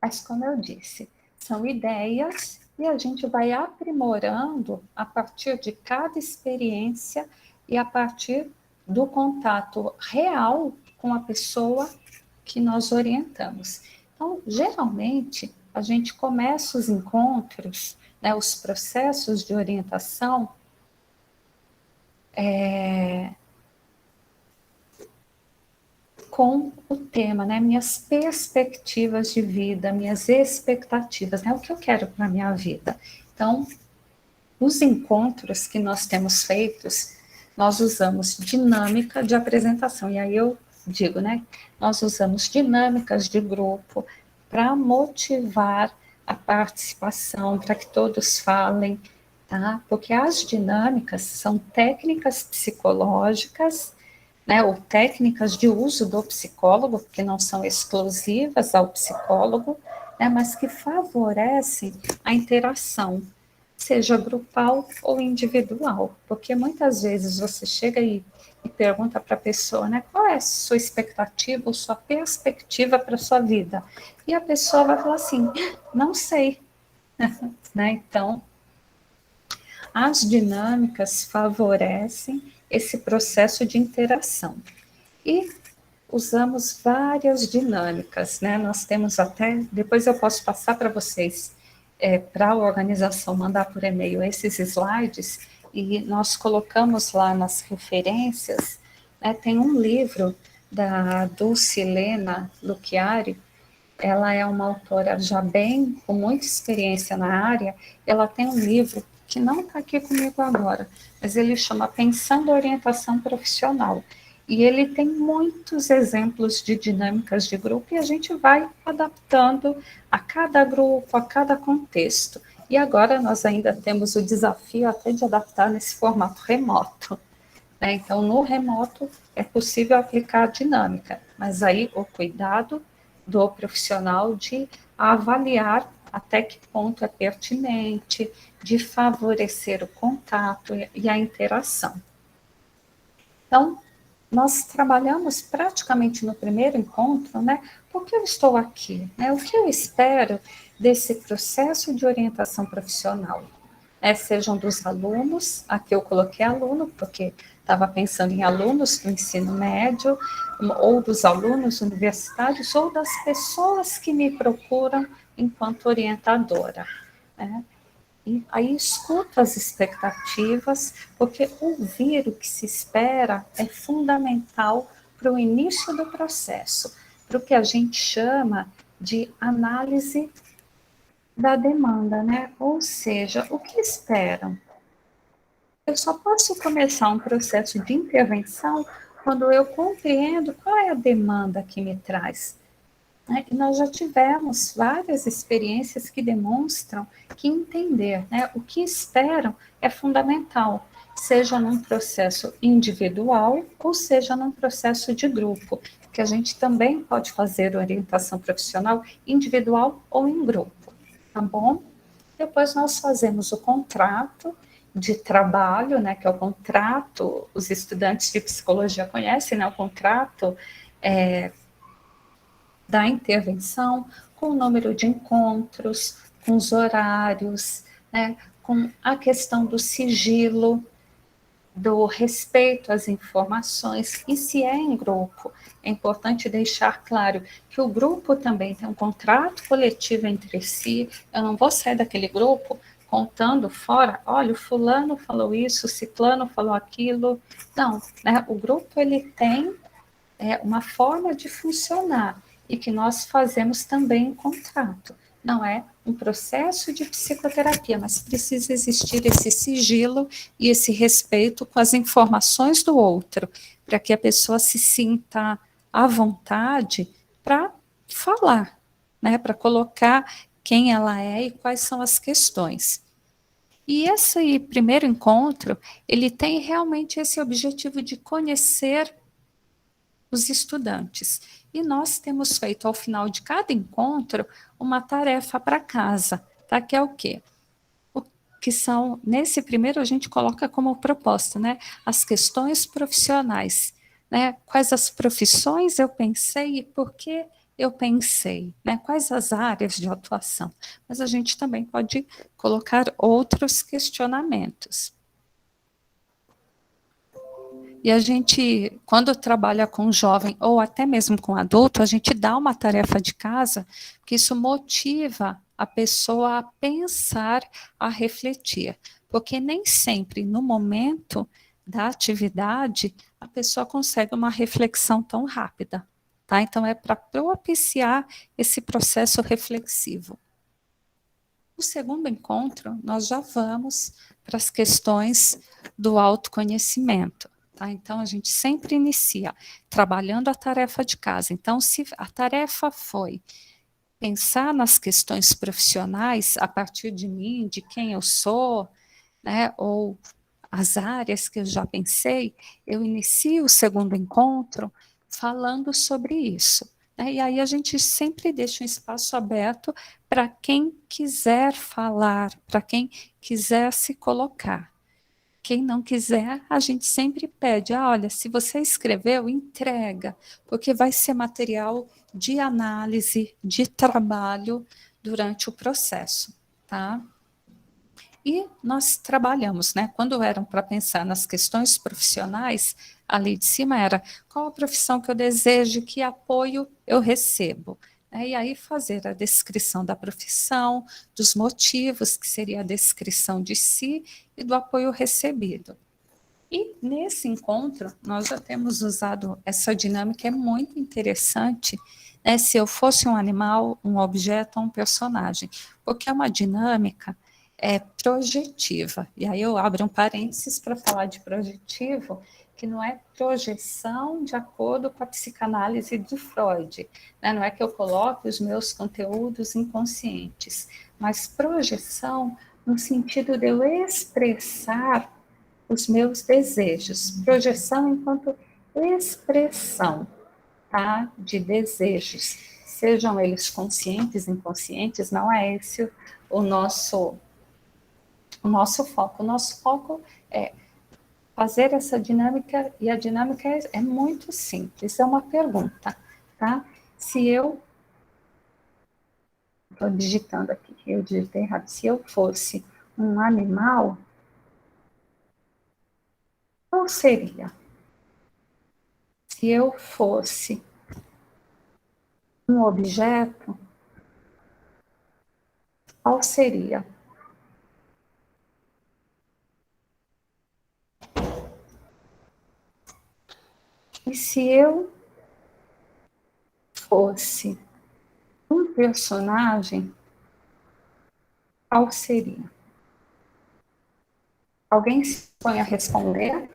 mas como eu disse, são ideias e a gente vai aprimorando a partir de cada experiência e a partir do contato real com a pessoa que nós orientamos. Então, geralmente, a gente começa os encontros, né, os processos de orientação, com o tema, né, minhas perspectivas de vida, minhas expectativas, né, o que eu quero para a minha vida. Então, os encontros que nós temos feitos, nós usamos dinâmica de apresentação, e aí eu digo, né, nós usamos dinâmicas de grupo para motivar a participação, para que todos falem, tá? Porque as dinâmicas são técnicas psicológicas, né, ou técnicas de uso do psicólogo, que não são exclusivas ao psicólogo, né, mas que favorecem a interação, seja grupal ou individual, porque muitas vezes você chega e pergunta para a pessoa, né, qual é a sua expectativa ou sua perspectiva para a sua vida? E a pessoa vai falar assim, não sei, né, então, as dinâmicas favorecem esse processo de interação. E usamos várias dinâmicas, né? Nós temos até, depois eu posso passar para vocês, para a organização mandar por e-mail esses slides, e nós colocamos lá nas referências, né, tem um livro da Dulcilena Lucchiari, ela é uma autora já bem, com muita experiência na área, ela tem um livro que não está aqui comigo agora, mas ele chama Pensando a Orientação Profissional. E ele tem muitos exemplos de dinâmicas de grupo e a gente vai adaptando a cada grupo, a cada contexto. E agora nós ainda temos o desafio até de adaptar nesse formato remoto, né? Então, no remoto é possível aplicar a dinâmica, mas aí o cuidado do profissional de avaliar até que ponto é pertinente, de favorecer o contato e a interação. Então, nós trabalhamos praticamente no primeiro encontro, né? Por que eu estou aqui? Né? O que eu espero desse processo de orientação profissional? Sejam dos alunos, aqui eu coloquei aluno, porque estava pensando em alunos do ensino médio, ou dos alunos universitários, ou das pessoas que me procuram enquanto orientadora, né? E aí escuto as expectativas, porque ouvir o que se espera é fundamental para o início do processo, para o que a gente chama de análise da demanda, né? Ou seja, o que esperam? Eu só posso começar um processo de intervenção quando eu compreendo qual é a demanda que me traz. Né? E nós já tivemos várias experiências que demonstram que entender, né, o que esperam é fundamental, seja num processo individual ou seja num processo de grupo, que a gente também pode fazer orientação profissional individual ou em grupo, tá bom? Depois nós fazemos o contrato de trabalho, né, que é o contrato, os estudantes de psicologia conhecem, né, o contrato da intervenção, com o número de encontros, com os horários, né, com a questão do sigilo, do respeito às informações, e se é em grupo, é importante deixar claro que o grupo também tem um contrato coletivo entre si, eu não vou sair daquele grupo contando fora, olha, o fulano falou isso, o ciclano falou aquilo, não, né, o grupo ele tem uma forma de funcionar, e que nós fazemos também em contrato. Não é um processo de psicoterapia, mas precisa existir esse sigilo e esse respeito com as informações do outro, para que a pessoa se sinta à vontade para falar, né, para colocar quem ela é e quais são as questões. E esse primeiro encontro, ele tem realmente esse objetivo de conhecer os estudantes. E nós temos feito, ao final de cada encontro, uma tarefa para casa, tá? Que é o quê? O que são, nesse primeiro a gente coloca como proposta, né? As questões profissionais, né? Quais as profissões eu pensei e por que eu pensei, né? Quais as áreas de atuação. Mas a gente também pode colocar outros questionamentos. E a gente, quando trabalha com jovem ou até mesmo com adulto, a gente dá uma tarefa de casa, que isso motiva a pessoa a pensar, a refletir. Porque nem sempre, no momento da atividade, a pessoa consegue uma reflexão tão rápida. Tá? Então, é para propiciar esse processo reflexivo. No segundo encontro, nós já vamos para as questões do autoconhecimento. Tá? Então, a gente sempre inicia trabalhando a tarefa de casa. Então, se a tarefa foi pensar nas questões profissionais a partir de mim, de quem eu sou, né, ou as áreas que eu já pensei, eu inicio o segundo encontro falando sobre isso. Né? E aí a gente sempre deixa um espaço aberto para quem quiser falar, para quem quiser se colocar. Quem não quiser, a gente sempre pede, olha, se você escreveu, entrega, porque vai ser material de análise, de trabalho durante o processo, tá? E nós trabalhamos, né? Quando eram para pensar nas questões profissionais, ali de cima era qual a profissão que eu desejo, que apoio eu recebo. E aí fazer a descrição da profissão, dos motivos, que seria a descrição de si, e do apoio recebido. E nesse encontro, nós já temos usado essa dinâmica, é muito interessante, né, se eu fosse um animal, um objeto ou um personagem, porque é uma dinâmica é projetiva. E aí eu abro um parênteses para falar de projetivo, que não é projeção de acordo com a psicanálise de Freud, né? Não é que eu coloque os meus conteúdos inconscientes, mas projeção no sentido de eu expressar os meus desejos. Projeção enquanto expressão, tá? De desejos, sejam eles conscientes, inconscientes, não é esse o nosso foco. O nosso foco é fazer essa dinâmica, e a dinâmica é muito simples, é uma pergunta, tá? Se eu, estou digitando aqui, eu digitei errado, se eu fosse um animal, qual seria? Se eu fosse um objeto, qual seria? E se eu fosse um personagem, qual seria? Alguém se põe a responder?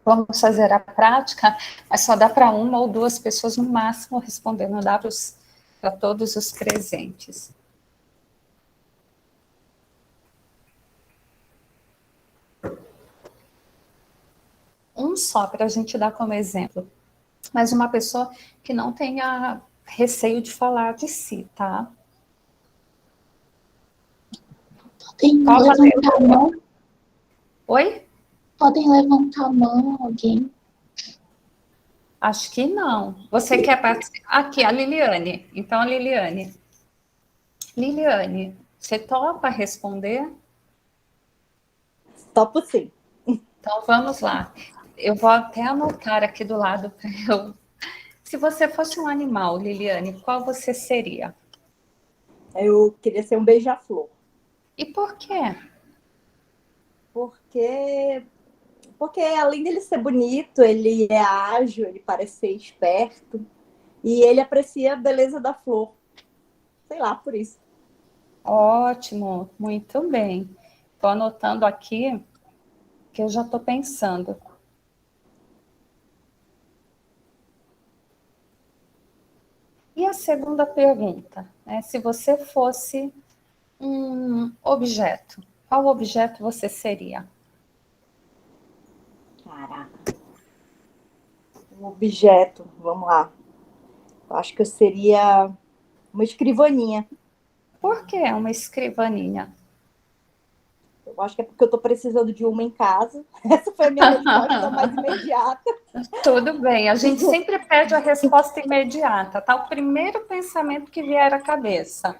Vamos fazer a prática, mas só dá para uma ou duas pessoas no máximo responder, não dá para todos os presentes. Um só para a gente dar como exemplo, mas uma pessoa que não tenha receio de falar de si, tá? Podem levantar a mão? Oi? Podem levantar a mão, alguém? Acho que não. Você quer participar? Aqui, a Liliane. Então, a Liliane. Liliane, você topa responder? Topo sim. Então, vamos lá. Eu vou até anotar aqui do lado para eu... Se você fosse um animal, Liliane, qual você seria? Eu queria ser um beija-flor. E por quê? Porque além dele ser bonito, ele é ágil, ele parece ser esperto e ele aprecia a beleza da flor. Sei lá, por isso. Ótimo, muito bem. Estou anotando aqui que eu já estou pensando. E a segunda pergunta, né? Se você fosse um objeto, qual objeto você seria? Caraca. Um objeto, vamos lá. Eu acho que eu seria uma escrivaninha. Por que uma escrivaninha? Eu acho que é porque eu estou precisando de uma em casa. Essa foi a minha resposta mais imediata. Tudo bem, a gente sempre pede a resposta imediata, tá? O primeiro pensamento que vier à cabeça.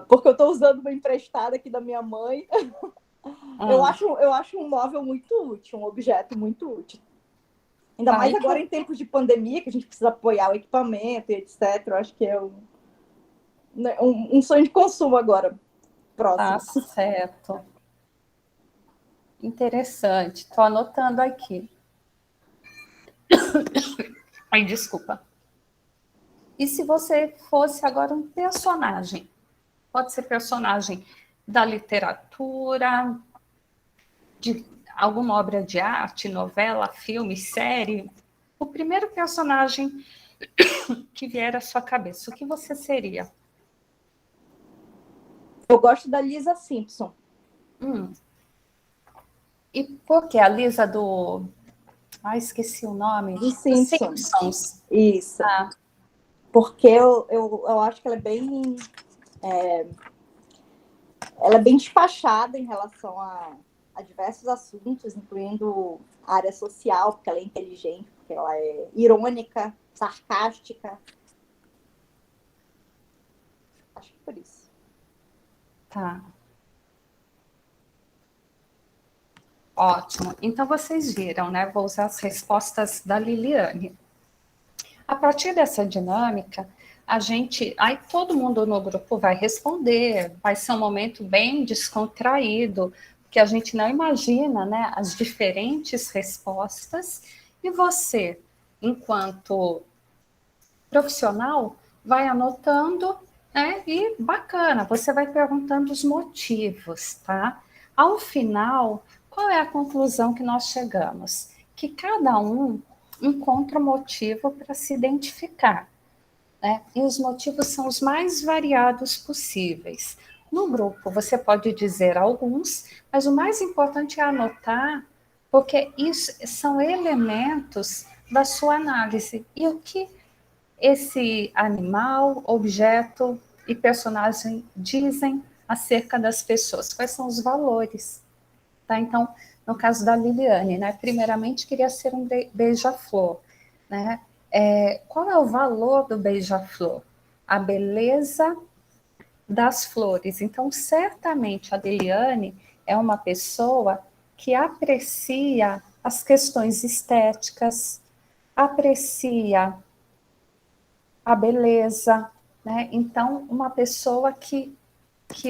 Porque eu estou usando uma emprestada aqui da minha mãe. Eu acho um móvel muito útil, um objeto muito útil. Ainda mais agora em tempos de pandemia, que a gente precisa apoiar o equipamento e etc. Eu acho que é um sonho de consumo agora, próximo. Tá certo. Interessante, estou anotando aqui. Ai, desculpa. E se você fosse agora um personagem? Pode ser personagem da literatura, de alguma obra de arte, novela, filme, série. O primeiro personagem que vier à sua cabeça, o que você seria? Eu gosto da Lisa Simpson. E por que a Lisa do... Ah, esqueci o nome. Dos Simpsons. Simpsons. Isso. Ah. Porque eu acho que ela é bem despachada em relação a diversos assuntos, incluindo a área social, porque ela é inteligente, porque ela é irônica, sarcástica. Acho que por isso. Tá. Ótimo. Então, vocês viram, né? Vou usar as respostas da Liliane. A partir dessa dinâmica, aí todo mundo no grupo vai responder, vai ser um momento bem descontraído, porque a gente não imagina, né, as diferentes respostas, e você, enquanto profissional, vai anotando né? E bacana, você vai perguntando os motivos, tá? Ao final, qual é a conclusão que nós chegamos? Que cada um encontra um motivo para se identificar, né? E os motivos são os mais variados possíveis. No grupo, você pode dizer alguns, mas o mais importante é anotar, porque isso são elementos da sua análise. E o que esse animal, objeto e personagem dizem acerca das pessoas? Quais são os valores? Tá? Então, no caso da Liliane, né? Primeiramente, queria ser um beija-flor, né? Qual é o valor do beija-flor? A beleza das flores. Então, certamente a Liliane é uma pessoa que aprecia as questões estéticas, aprecia a beleza, né? Então, uma pessoa que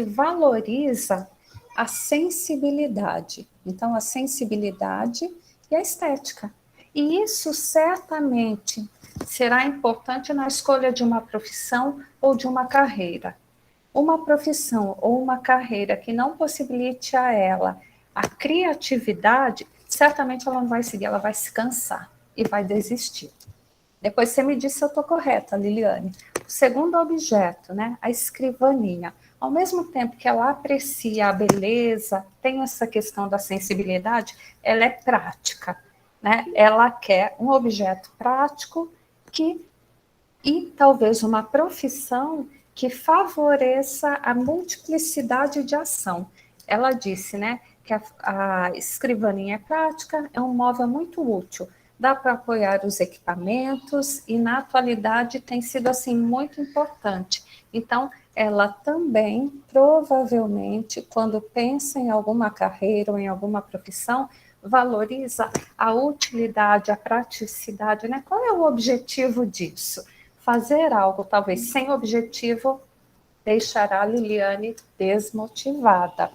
valoriza a sensibilidade. Então, a sensibilidade e a estética. E isso certamente será importante na escolha de uma profissão ou de uma carreira. Uma profissão ou uma carreira que não possibilite a ela a criatividade, certamente ela não vai seguir, ela vai se cansar e vai desistir. Depois você me diz se eu estou correta, Liliane. O segundo objeto, né, a escrivaninha. Ao mesmo tempo que ela aprecia a beleza, tem essa questão da sensibilidade, ela é prática, né? Ela quer um objeto prático e talvez uma profissão que favoreça a multiplicidade de ação. Ela disse, né, que a escrivaninha é prática, é um móvel muito útil, dá para apoiar os equipamentos e na atualidade tem sido assim muito importante. Então, ela também provavelmente, quando pensa em alguma carreira ou em alguma profissão, valoriza a utilidade, a praticidade, né? Qual é o objetivo disso? Fazer algo talvez sem objetivo deixará a Liliane desmotivada.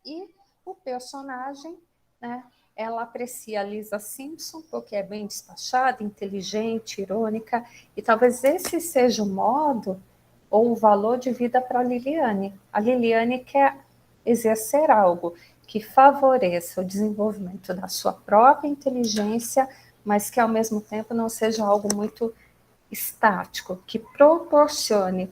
E o personagem, né? Ela aprecia a Lisa Simpson porque é bem despachada, inteligente, irônica, e talvez esse seja o modo ou o valor de vida para a Liliane. A Liliane quer exercer algo que favoreça o desenvolvimento da sua própria inteligência, mas que ao mesmo tempo não seja algo muito estático, que proporcione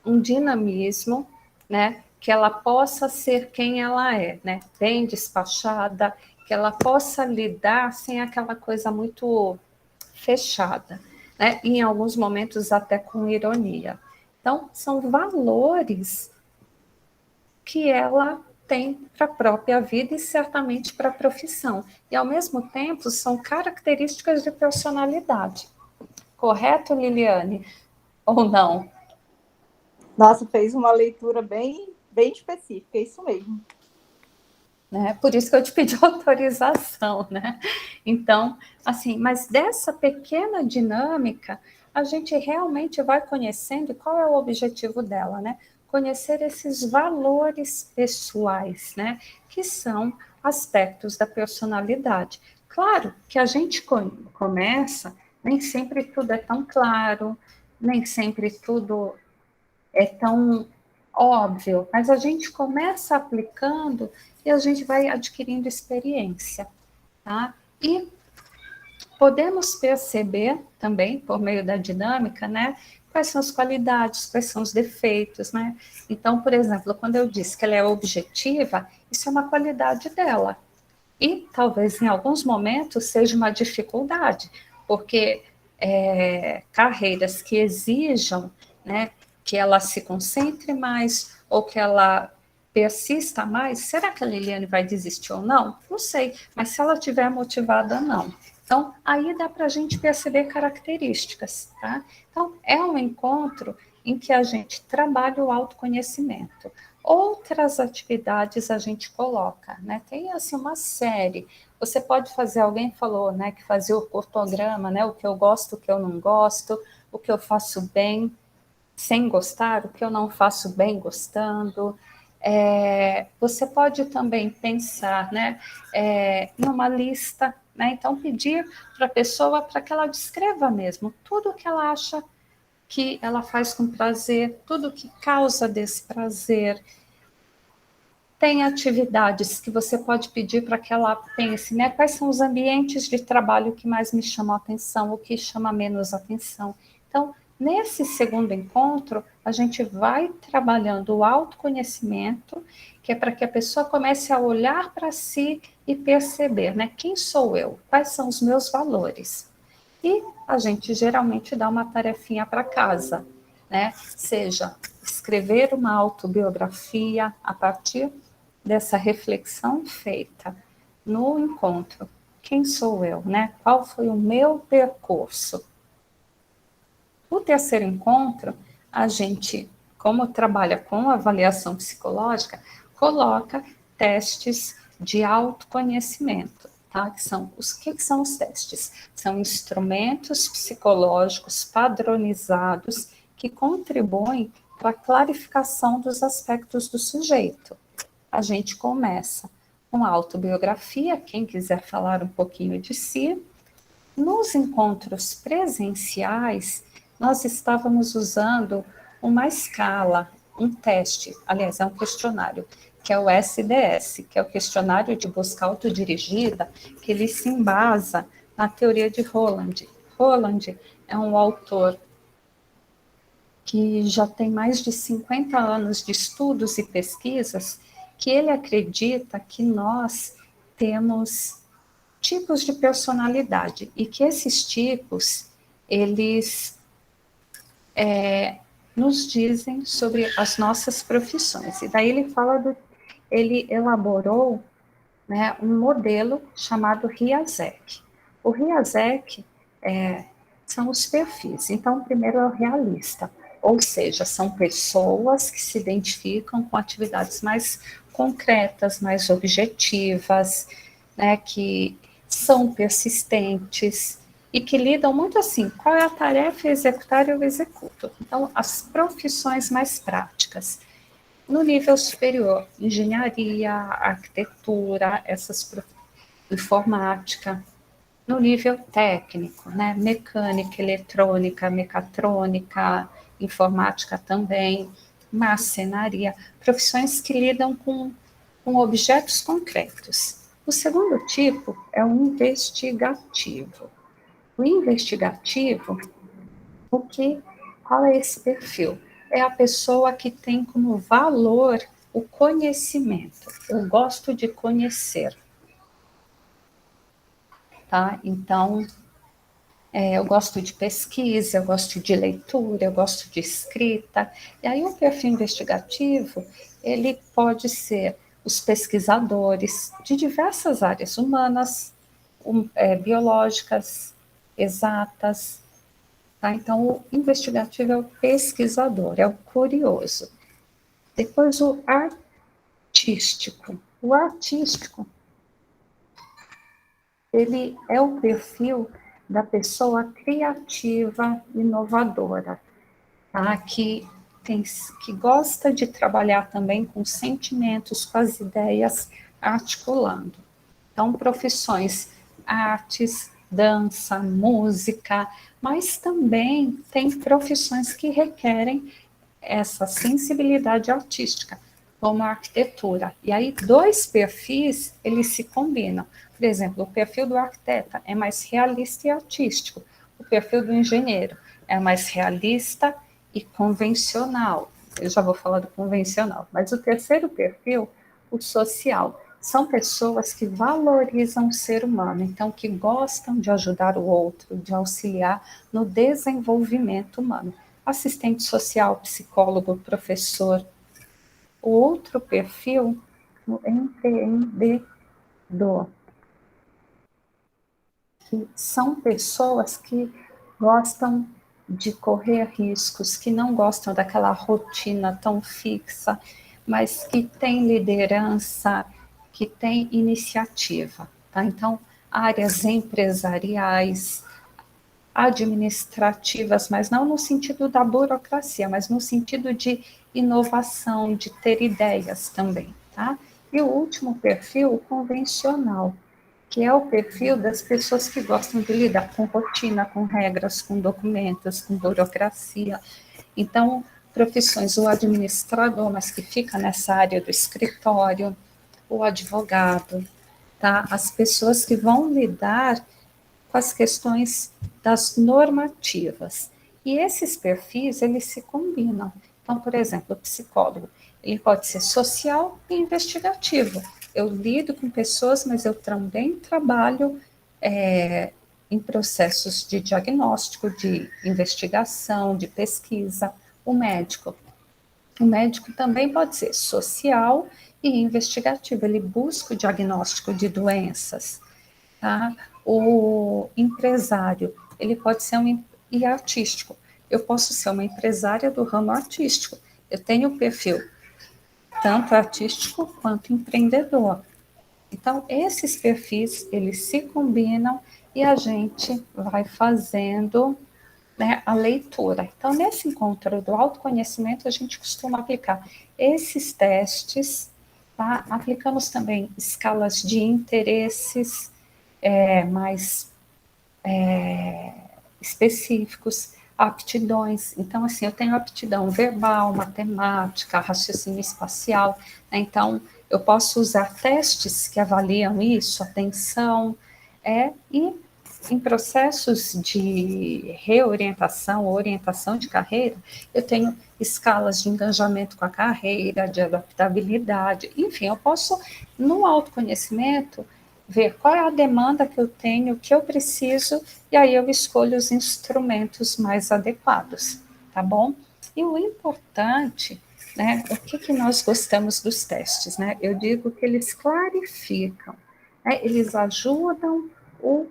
um dinamismo, né, que ela possa ser quem ela é, né, bem despachada, que ela possa lidar sem aquela coisa muito fechada, né, e em alguns momentos até com ironia. Então, são valores que ela tem para a própria vida e certamente para a profissão. E, ao mesmo tempo, são características de personalidade. Correto, Liliane? Ou não? Nossa, fez uma leitura bem específica, é isso mesmo. Né? Por isso que eu te pedi autorização, né? Então, assim, mas dessa pequena dinâmica, a gente realmente vai conhecendo qual é o objetivo dela, né? Conhecer esses valores pessoais, né? Que são aspectos da personalidade. Claro que a gente começa, nem sempre tudo é tão claro, nem sempre tudo é tão óbvio, mas a gente começa aplicando e a gente vai adquirindo experiência, tá? E podemos perceber também, por meio da dinâmica, né, quais são as qualidades, quais são os defeitos, né? Então, por exemplo, quando eu disse que ela é objetiva, isso é uma qualidade dela. E talvez em alguns momentos seja uma dificuldade, porque carreiras que exijam, né, que ela se concentre mais ou que ela persista mais, será que a Liliane vai desistir ou não? Não sei, mas se ela estiver motivada, não. Então, aí dá para a gente perceber características, tá? Então, é um encontro em que a gente trabalha o autoconhecimento. Outras atividades a gente coloca, né? Tem, assim, uma série. Você pode fazer, alguém falou, né, que fazia o ortograma, né? O que eu gosto, o que eu não gosto, o que eu faço bem sem gostar, o que eu não faço bem gostando. Você pode também pensar, né, numa lista, né? Então pedir para a pessoa para que ela descreva mesmo tudo o que ela acha que ela faz com prazer, tudo que causa desprazer. Tem atividades que você pode pedir para que ela pense, né? Quais são os ambientes de trabalho que mais me chamam a atenção, o que chama menos atenção. Então, nesse segundo encontro, a gente vai trabalhando o autoconhecimento, que é para que a pessoa comece a olhar para si e perceber, né? Quem sou eu? Quais são os meus valores? E a gente geralmente dá uma tarefinha para casa, né? Seja escrever uma autobiografia a partir dessa reflexão feita no encontro. Quem sou eu, né? Qual foi o meu percurso? O terceiro encontro, a gente, como trabalha com avaliação psicológica, coloca testes de autoconhecimento, tá? Que são os testes? São instrumentos psicológicos padronizados que contribuem para a clarificação dos aspectos do sujeito. A gente começa com a autobiografia, quem quiser falar um pouquinho de si. Nos encontros presenciais, nós estávamos usando uma escala, um teste, aliás, é um questionário, que é o SDS, que é o questionário de busca autodirigida, que ele se embasa na teoria de Holland. Holland é um autor que já tem mais de 50 anos de estudos e pesquisas, que ele acredita que nós temos tipos de personalidade e que esses tipos, eles nos dizem sobre as nossas profissões. E daí ele elaborou, né, um modelo chamado RIASEC. O RIASEC são os perfis. Então, o primeiro é o realista, ou seja, são pessoas que se identificam com atividades mais concretas, mais objetivas, né, que são persistentes e que lidam muito assim, qual é a tarefa a executar, eu executo. Então, as profissões mais práticas. No nível superior, engenharia, arquitetura, informática. No nível técnico, né, mecânica, eletrônica, mecatrônica, informática também, marcenaria, profissões que lidam com objetos concretos. O segundo tipo é o investigativo. O investigativo, qual é esse perfil? É a pessoa que tem como valor o conhecimento. Eu gosto de conhecer. Tá? Então, eu gosto de pesquisa, eu gosto de leitura, eu gosto de escrita. E aí o perfil investigativo, ele pode ser os pesquisadores de diversas áreas humanas, biológicas, exatas. Tá? Então, o investigativo é o pesquisador, é o curioso. Depois, o artístico. O artístico, ele é o perfil da pessoa criativa, inovadora, tá? que gosta de trabalhar também com sentimentos, com as ideias, articulando. Então, profissões, artes, dança, música, mas também tem profissões que requerem essa sensibilidade artística, como a arquitetura. E aí, dois perfis, eles se combinam. Por exemplo, o perfil do arquiteta é mais realista e artístico. O perfil do engenheiro é mais realista e convencional. Eu já vou falar do convencional. Mas o terceiro perfil, o social, são pessoas que valorizam o ser humano, então que gostam de ajudar o outro, de auxiliar no desenvolvimento humano. Assistente social, psicólogo, professor. O outro perfil, o empreendedor, que são pessoas que gostam de correr riscos, que não gostam daquela rotina tão fixa, mas que têm liderança, que têm iniciativa. Tá? Então, áreas empresariais, administrativas, mas não no sentido da burocracia, mas no sentido de inovação, de ter ideias também. Tá? E o último perfil, o convencional, que é o perfil das pessoas que gostam de lidar com rotina, com regras, com documentos, com burocracia. Então, profissões, o administrador, mas que fica nessa área do escritório, o advogado, tá? As pessoas que vão lidar com as questões das normativas. E esses perfis, eles se combinam. Então, por exemplo, o psicólogo, ele pode ser social e investigativo. Eu lido com pessoas, mas eu também trabalho em processos de diagnóstico, de investigação, de pesquisa. O médico também pode ser social e investigativo, ele busca o diagnóstico de doenças, tá? O empresário, ele pode ser e artístico. Eu posso ser uma empresária do ramo artístico. Eu tenho o perfil tanto artístico quanto empreendedor. Então, esses perfis, eles se combinam e a gente vai fazendo, né, a leitura. Então, nesse encontro do autoconhecimento, a gente costuma aplicar esses testes, tá? Aplicamos também escalas de interesses mais específicos, aptidões. Então, assim, eu tenho aptidão verbal, matemática, raciocínio espacial, né? Então, eu posso usar testes que avaliam isso, atenção, e em processos de reorientação, orientação de carreira, eu tenho escalas de engajamento com a carreira, de adaptabilidade, enfim, eu posso, no autoconhecimento, ver qual é a demanda que eu tenho, o que eu preciso, e aí eu escolho os instrumentos mais adequados, tá bom? E o importante, né, o que nós gostamos dos testes, né? Eu digo que eles clarificam, né, eles ajudam o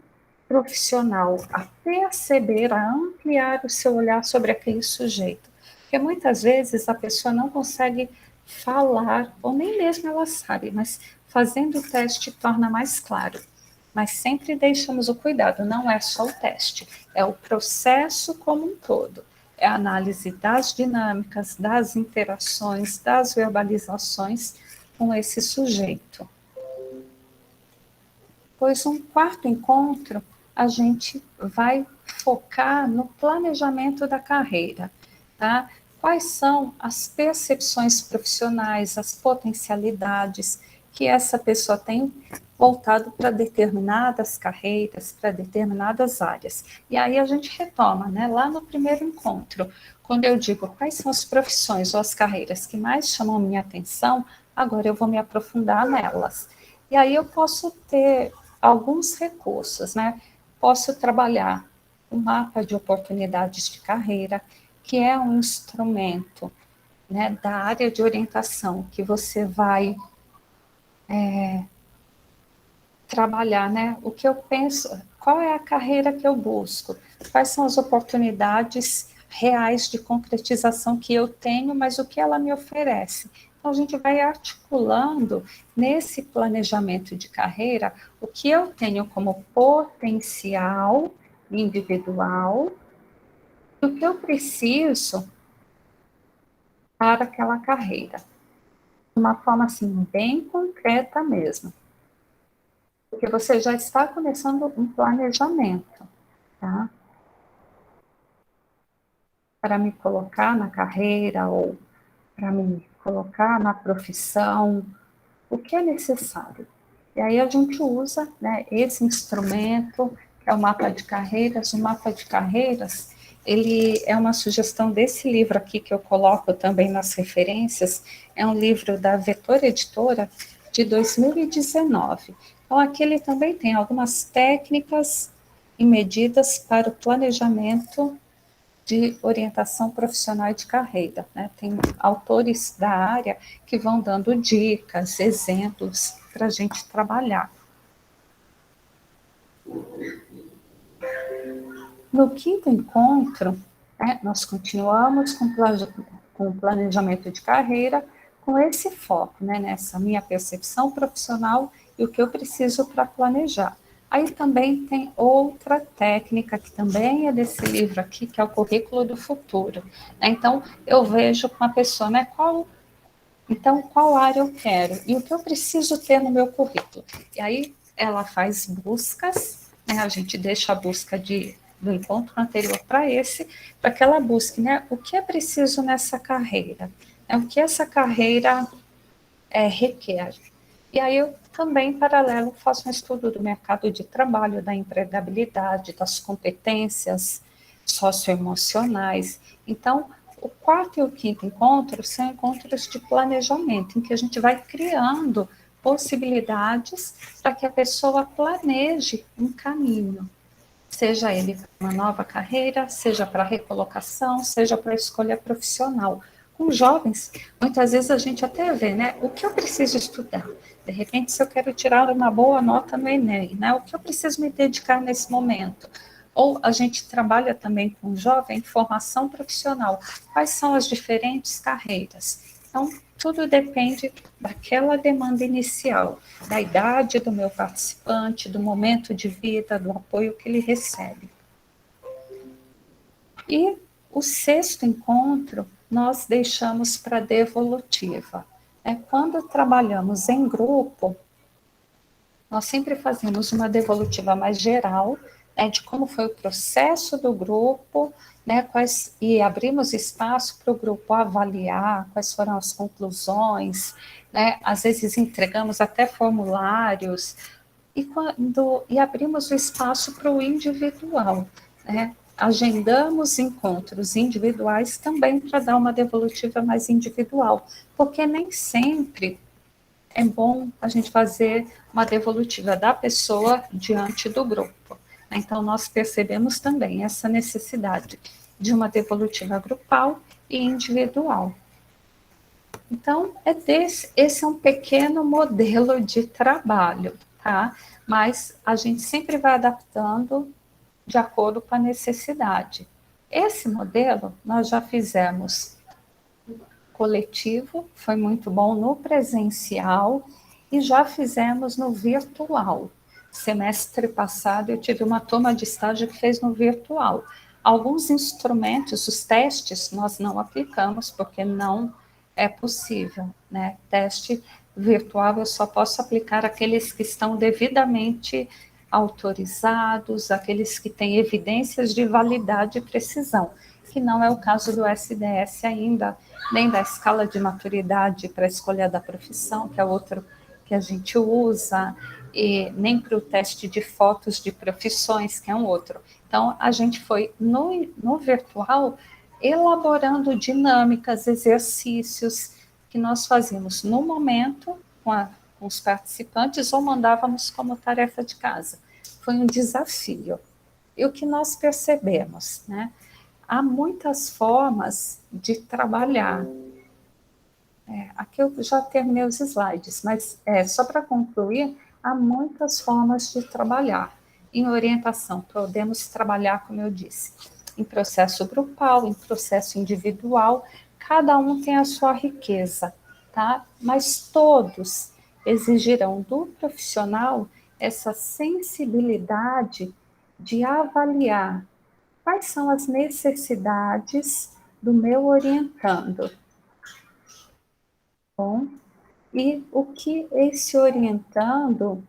profissional a perceber, a ampliar o seu olhar sobre aquele sujeito. Porque muitas vezes a pessoa não consegue falar, ou nem mesmo ela sabe, mas fazendo o teste torna mais claro. Mas sempre deixamos o cuidado, não é só o teste, é o processo como um todo. É a análise das dinâmicas, das interações, das verbalizações com esse sujeito. Pois um quarto encontro, a gente vai focar no planejamento da carreira, tá? Quais são as percepções profissionais, as potencialidades que essa pessoa tem voltado para determinadas carreiras, para determinadas áreas. E aí a gente retoma, né, lá no primeiro encontro, quando eu digo quais são as profissões ou as carreiras que mais chamam minha atenção, agora eu vou me aprofundar nelas. E aí eu posso ter alguns recursos, né? Posso trabalhar o mapa de oportunidades de carreira, que é um instrumento, né, da área de orientação que você vai trabalhar, né? O que eu penso, qual é a carreira que eu busco, quais são as oportunidades reais de concretização que eu tenho, mas o que ela me oferece. Então, a gente vai articulando nesse planejamento de carreira o que eu tenho como potencial individual e o que eu preciso para aquela carreira. De uma forma, assim, bem concreta mesmo. Porque você já está começando um planejamento, tá? Para me colocar na carreira ou para me colocar na profissão, o que é necessário. E aí a gente usa, né, esse instrumento, que é o mapa de carreiras. O mapa de carreiras, ele é uma sugestão desse livro aqui, que eu coloco também nas referências, é um livro da Vetor Editora, de 2019. Então, aqui ele também tem algumas técnicas e medidas para o planejamento de orientação profissional e de carreira, né? Tem autores da área que vão dando dicas, exemplos para a gente trabalhar. No quinto encontro, né, nós continuamos com o planejamento de carreira, com esse foco, né, nessa minha percepção profissional e o que eu preciso para planejar. Aí também tem outra técnica, que também é desse livro aqui, que é o currículo do futuro. Então, eu vejo com a pessoa, né, qual área eu quero e o que eu preciso ter no meu currículo. E aí, ela faz buscas, né? A gente deixa a busca do encontro anterior para que ela busque, né? O que é preciso nessa carreira? O que essa carreira requer? E aí eu também, em paralelo, faço um estudo do mercado de trabalho, da empregabilidade, das competências socioemocionais. Então, o quarto e o quinto encontro são encontros de planejamento, em que a gente vai criando possibilidades para que a pessoa planeje um caminho, seja ele para uma nova carreira, seja para recolocação, seja para escolha profissional. Com jovens, muitas vezes a gente até vê, né, o que eu preciso estudar. De repente, se eu quero tirar uma boa nota no Enem, né, o que eu preciso me dedicar nesse momento? Ou a gente trabalha também com jovem em formação profissional. Quais são as diferentes carreiras? Então, tudo depende daquela demanda inicial, da idade do meu participante, do momento de vida, do apoio que ele recebe. E o sexto encontro nós deixamos para a devolutiva. Quando trabalhamos em grupo, nós sempre fazemos uma devolutiva mais geral, de como foi o processo do grupo, né, e abrimos espaço para o grupo avaliar quais foram as conclusões, né, às vezes entregamos até formulários, e abrimos o espaço para o individual, né, agendamos encontros individuais também para dar uma devolutiva mais individual, porque nem sempre é bom a gente fazer uma devolutiva da pessoa diante do grupo. Então, nós percebemos também essa necessidade de uma devolutiva grupal e individual. Então, esse é um pequeno modelo de trabalho, tá? Mas a gente sempre vai adaptando de acordo com a necessidade. Esse modelo nós já fizemos coletivo, foi muito bom no presencial e já fizemos no virtual. Semestre passado eu tive uma turma de estágio que fez no virtual. Alguns instrumentos, os testes, nós não aplicamos porque não é possível, né? Teste virtual eu só posso aplicar aqueles que estão devidamente autorizados, aqueles que têm evidências de validade e precisão, que não é o caso do SDS ainda, nem da escala de maturidade para a escolha da profissão, que é outro que a gente usa, e nem para o teste de fotos de profissões, que é um outro. Então, a gente foi no virtual elaborando dinâmicas, exercícios que nós fazíamos no momento com os participantes ou mandávamos como tarefa de casa. Foi um desafio. E o que nós percebemos, né? Há muitas formas de trabalhar. Aqui eu já terminei os slides, mas só para concluir, há muitas formas de trabalhar. Em orientação, podemos trabalhar, como eu disse, em processo grupal, em processo individual, cada um tem a sua riqueza, tá? Mas todos exigirão do profissional essa sensibilidade de avaliar quais são as necessidades do meu orientando. Bom, e o que esse orientando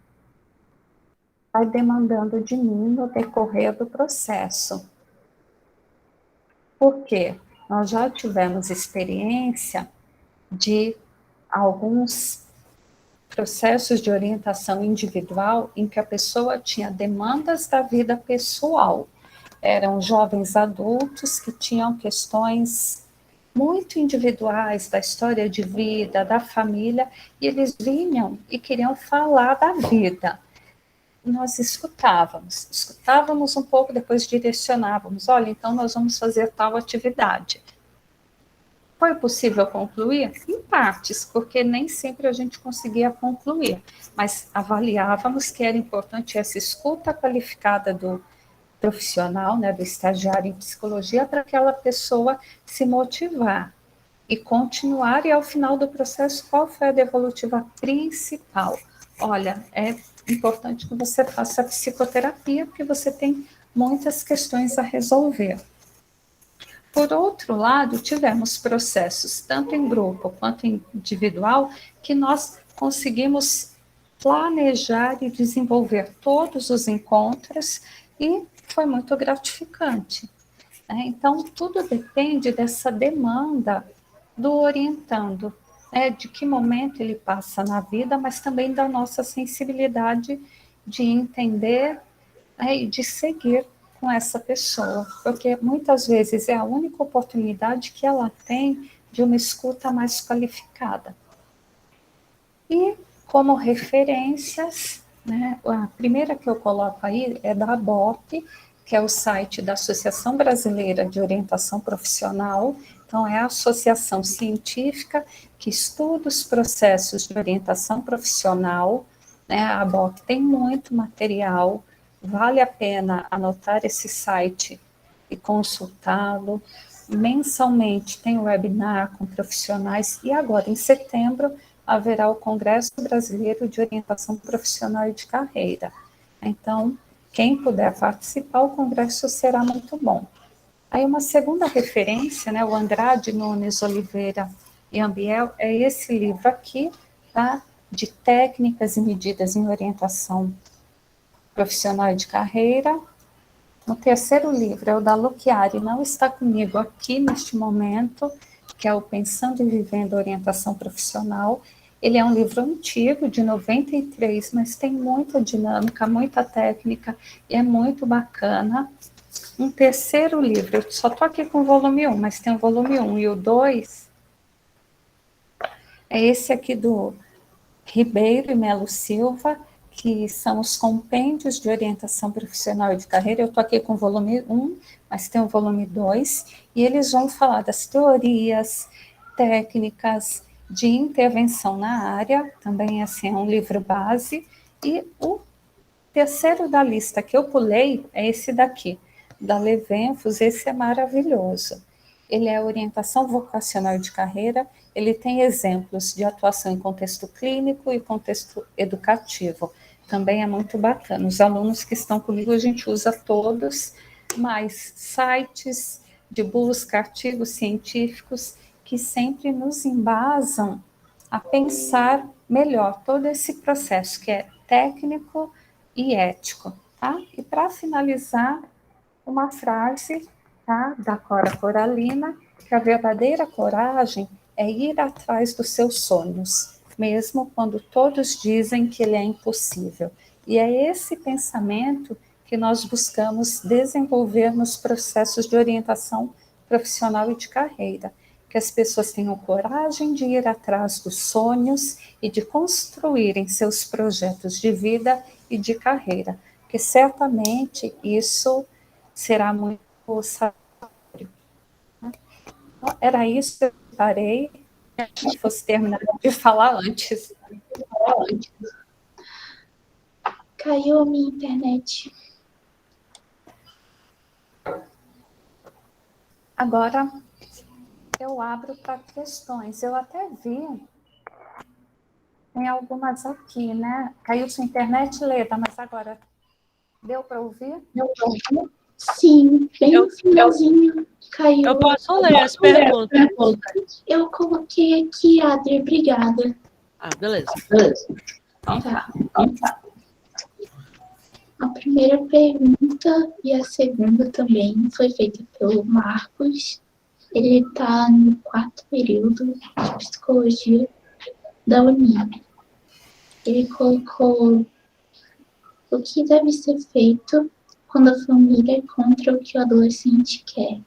vai demandando de mim no decorrer do processo. Por quê? Nós já tivemos experiência de alguns processos de orientação individual em que a pessoa tinha demandas da vida pessoal. Eram jovens adultos que tinham questões muito individuais da história de vida, da família, e eles vinham e queriam falar da vida. Nós escutávamos um pouco, depois direcionávamos, olha, então nós vamos fazer tal atividade. Foi possível concluir? Em partes, porque nem sempre a gente conseguia concluir, mas avaliávamos que era importante essa escuta qualificada do profissional, né, do estagiário em psicologia, para aquela pessoa se motivar e continuar, e ao final do processo, qual foi a devolutiva principal? Olha, é importante que você faça a psicoterapia, porque você tem muitas questões a resolver. Por outro lado, tivemos processos, tanto em grupo quanto individual, que nós conseguimos planejar e desenvolver todos os encontros, e foi muito gratificante. Então, tudo depende dessa demanda do orientando, de que momento ele passa na vida, mas também da nossa sensibilidade de entender e de seguir com essa pessoa, porque muitas vezes é a única oportunidade que ela tem de uma escuta mais qualificada. E como referências, a primeira que eu coloco aí é da ABOP, que é o site da Associação Brasileira de Orientação Profissional. Então, é a associação científica que estuda os processos de orientação profissional. A ABOP tem muito material, vale a pena anotar esse site e consultá-lo. Mensalmente tem um webinar com profissionais, e agora, em setembro, haverá o Congresso Brasileiro de Orientação Profissional e de Carreira. Então, quem puder participar, o congresso será muito bom. Aí uma segunda referência, o Andrade Nunes Oliveira e Ambiel, é esse livro aqui, tá? De técnicas e medidas em orientação profissional e de carreira. O terceiro livro é o da Luchiari, não está comigo aqui neste momento, que é o Pensando e Vivendo Orientação Profissional. Ele é um livro antigo, de 93, mas tem muita dinâmica, muita técnica, e é muito bacana. Um terceiro livro, eu só estou aqui com o volume 1, mas tem o volume 1 e o 2, é esse aqui do Ribeiro e Melo Silva, que são os compêndios de orientação profissional e de carreira. Eu estou aqui com o volume 1, mas tem o volume 2, e eles vão falar das teorias, técnicas de intervenção na área, também assim, é um livro base. E o terceiro da lista que eu pulei é esse daqui, da Levenfos. Esse é maravilhoso. Ele é orientação vocacional de carreira, ele tem exemplos de atuação em contexto clínico e contexto educativo. Também é muito bacana. Os alunos que estão comigo, a gente usa todos, mas sites de busca, artigos científicos, que sempre nos embasam a pensar melhor todo esse processo, que é técnico e ético. Tá? E para finalizar, uma frase, tá, da Cora Coralina, que a verdadeira coragem é ir atrás dos seus sonhos, mesmo quando todos dizem que ele é impossível. E é esse pensamento que nós buscamos desenvolver nos processos de orientação profissional e de carreira, que as pessoas tenham coragem de ir atrás dos sonhos e de construírem seus projetos de vida e de carreira, porque certamente isso será muito satisfatório. Era isso que eu parei, se fosse terminar de falar antes. Caiu a minha internet. Agora eu abro para questões. Eu até vi, tem algumas aqui, né? Caiu sua internet, Leda, mas agora deu para ouvir? Sim, bem no finalzinho caiu. Eu posso ler as perguntas. Eu coloquei aqui, Adri, obrigada. Ah, beleza. Tá. A primeira pergunta e a segunda também foi feita pelo Marcos. Ele está no 4º período de psicologia da Unip. Ele colocou o que deve ser feito quando a família é contra o que o adolescente quer,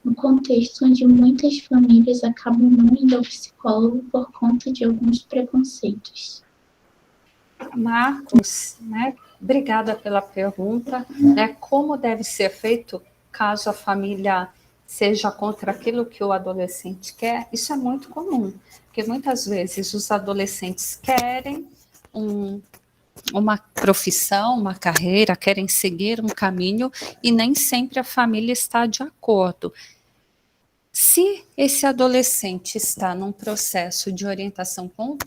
no contexto onde muitas famílias acabam não indo ao psicólogo por conta de alguns preconceitos. Marcos, obrigada pela pergunta. Como deve ser feito caso a família seja contra aquilo que o adolescente quer? Isso é muito comum, porque muitas vezes os adolescentes querem uma profissão, uma carreira, querem seguir um caminho e nem sempre a família está de acordo. Se esse adolescente está num processo de orientação com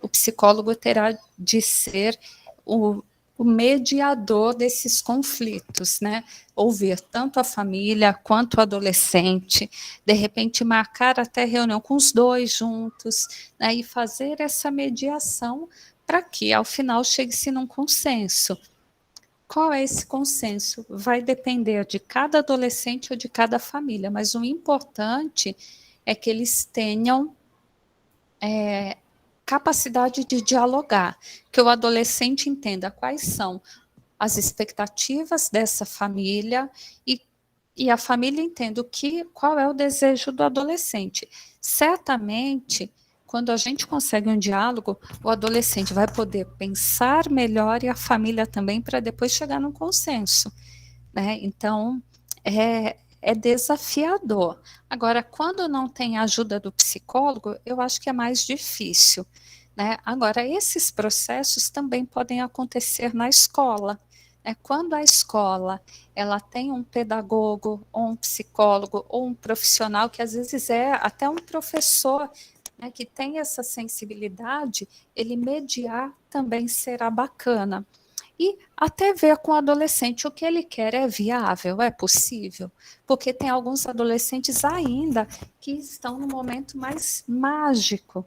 o psicólogo terá de ser o mediador desses conflitos, Ouvir tanto a família quanto o adolescente, de repente marcar até reunião com os dois juntos, e fazer essa mediação para que, ao final, chegue-se num consenso. Qual é esse consenso? Vai depender de cada adolescente ou de cada família, mas o importante é que eles tenham capacidade de dialogar, que o adolescente entenda quais são as expectativas dessa família e a família entenda qual é o desejo do adolescente. Certamente, quando a gente consegue um diálogo, o adolescente vai poder pensar melhor e a família também, para depois chegar num consenso, né? Então, é desafiador. Agora, quando não tem a ajuda do psicólogo, eu acho que é mais difícil, né? Agora, esses processos também podem acontecer na escola, né? Quando a escola ela tem um pedagogo, ou um psicólogo, ou um profissional, que às vezes é até um professor, né, que tem essa sensibilidade, ele mediar também será bacana. E até ver com o adolescente o que ele quer é viável, é possível, porque tem alguns adolescentes ainda que estão no momento mais mágico,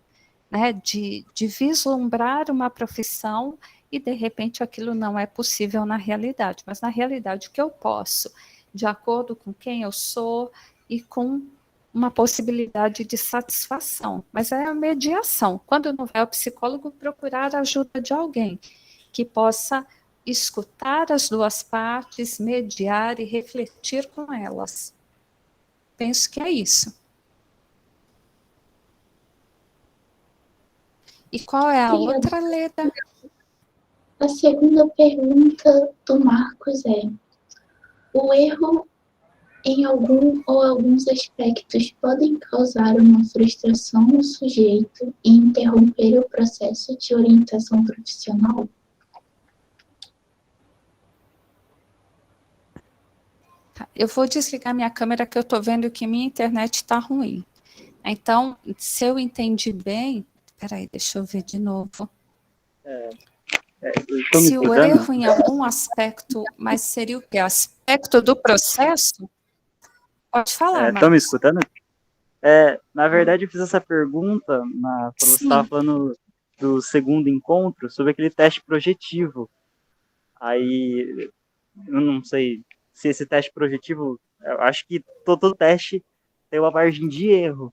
né, de vislumbrar uma profissão e de repente aquilo não é possível na realidade, mas na realidade o que eu posso, de acordo com quem eu sou e com uma possibilidade de satisfação, mas é a mediação. Quando não vai ao psicólogo, procurar a ajuda de alguém que possa escutar as duas partes, mediar e refletir com elas. Penso que é isso. E qual é a outra, Leda? A segunda pergunta do Marcos é: o erro em algum ou alguns aspectos podem causar uma frustração no sujeito e interromper o processo de orientação profissional? Eu vou desligar minha câmera, que eu estou vendo que minha internet está ruim. Então, se eu entendi bem... Peraí, deixa eu ver de novo. Se o erro em algum aspecto, mas seria o quê? Aspecto do processo? Pode falar, Estão me Marcos. escutando? Na verdade, eu fiz essa pergunta quando você estava falando do segundo encontro, sobre aquele teste projetivo. Aí, eu não sei se esse teste projetivo, eu acho que todo teste tem uma margem de erro.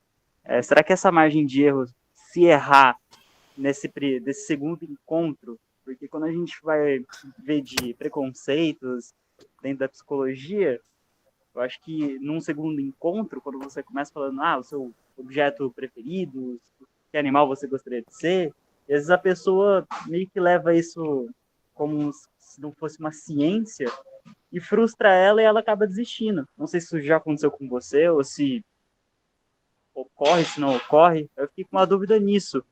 Será que essa margem de erro, se errar desse segundo encontro, porque quando a gente vai ver de preconceitos dentro da psicologia, eu acho que num segundo encontro, quando você começa falando o seu objeto preferido, que animal você gostaria de ser, e às vezes a pessoa meio que leva isso como se não fosse uma ciência e frustra ela e ela acaba desistindo. Não sei se isso já aconteceu com você ou se ocorre, se não ocorre. Eu fiquei com uma dúvida nisso.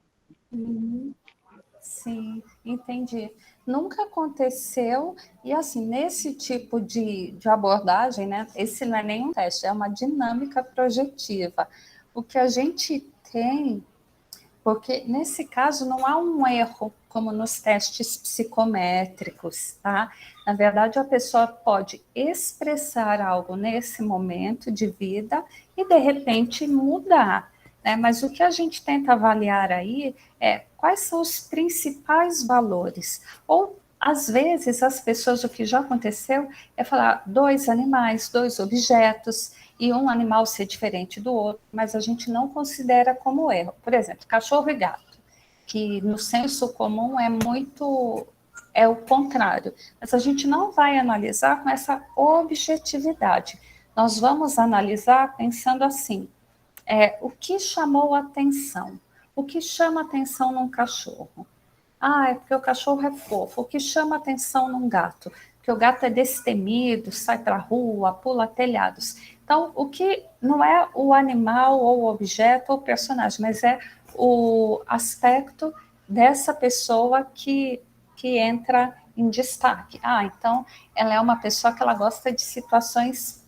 Sim, entendi. Nunca aconteceu, e assim, nesse tipo de abordagem, né, esse não é nenhum teste, é uma dinâmica projetiva. O que a gente tem, porque nesse caso não há um erro, como nos testes psicométricos, tá? Na verdade, a pessoa pode expressar algo nesse momento de vida e, de repente, mudar, né? Mas o que a gente tenta avaliar aí é quais são os principais valores. Ou, às vezes, as pessoas, o que já aconteceu é falar 2 animais, 2 objetos, e um animal ser diferente do outro, mas a gente não considera como erro. Por exemplo, cachorro e gato, que no senso comum é o contrário, mas a gente não vai analisar com essa objetividade. Nós vamos analisar pensando assim, o que chamou a atenção? O que chama atenção num cachorro? É porque o cachorro é fofo. O que chama atenção num gato? Porque o gato é destemido, sai para a rua, pula telhados. Então, o que não é o animal ou o objeto ou o personagem, mas é o aspecto dessa pessoa que entra em destaque. Então, ela é uma pessoa que ela gosta de situações,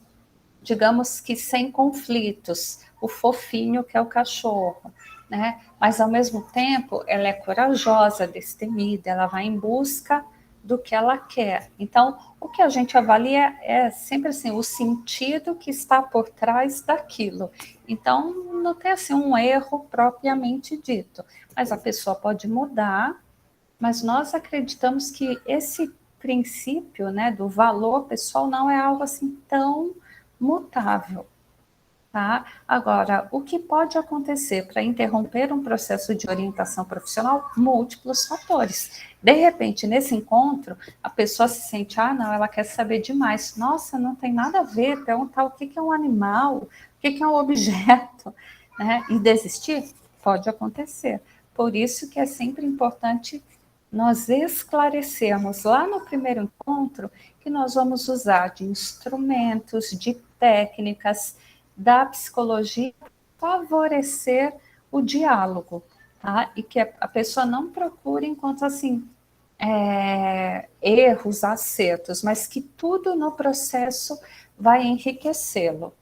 digamos que sem conflitos, o fofinho que é o cachorro, né? Mas ao mesmo tempo ela é corajosa, destemida, ela vai em busca do que ela quer. Então, o que a gente avalia é sempre assim, o sentido que está por trás daquilo. Então, não tem assim um erro propriamente dito, mas a pessoa pode mudar mas nós acreditamos que esse princípio, né, do valor pessoal não é algo assim tão mutável. Tá? Agora, o que pode acontecer para interromper um processo de orientação profissional? Múltiplos fatores. De repente, nesse encontro, a pessoa se sente, não, ela quer saber demais. Nossa, não tem nada a ver, perguntar o que é um animal, o que é um objeto, né? E desistir? Pode acontecer. Por isso que é sempre importante nós esclarecermos lá no primeiro encontro que nós vamos usar de instrumentos, de técnicas, da psicologia favorecer o diálogo, tá? E que a pessoa não procure enquanto assim erros, acertos, mas que tudo no processo vai enriquecê-lo.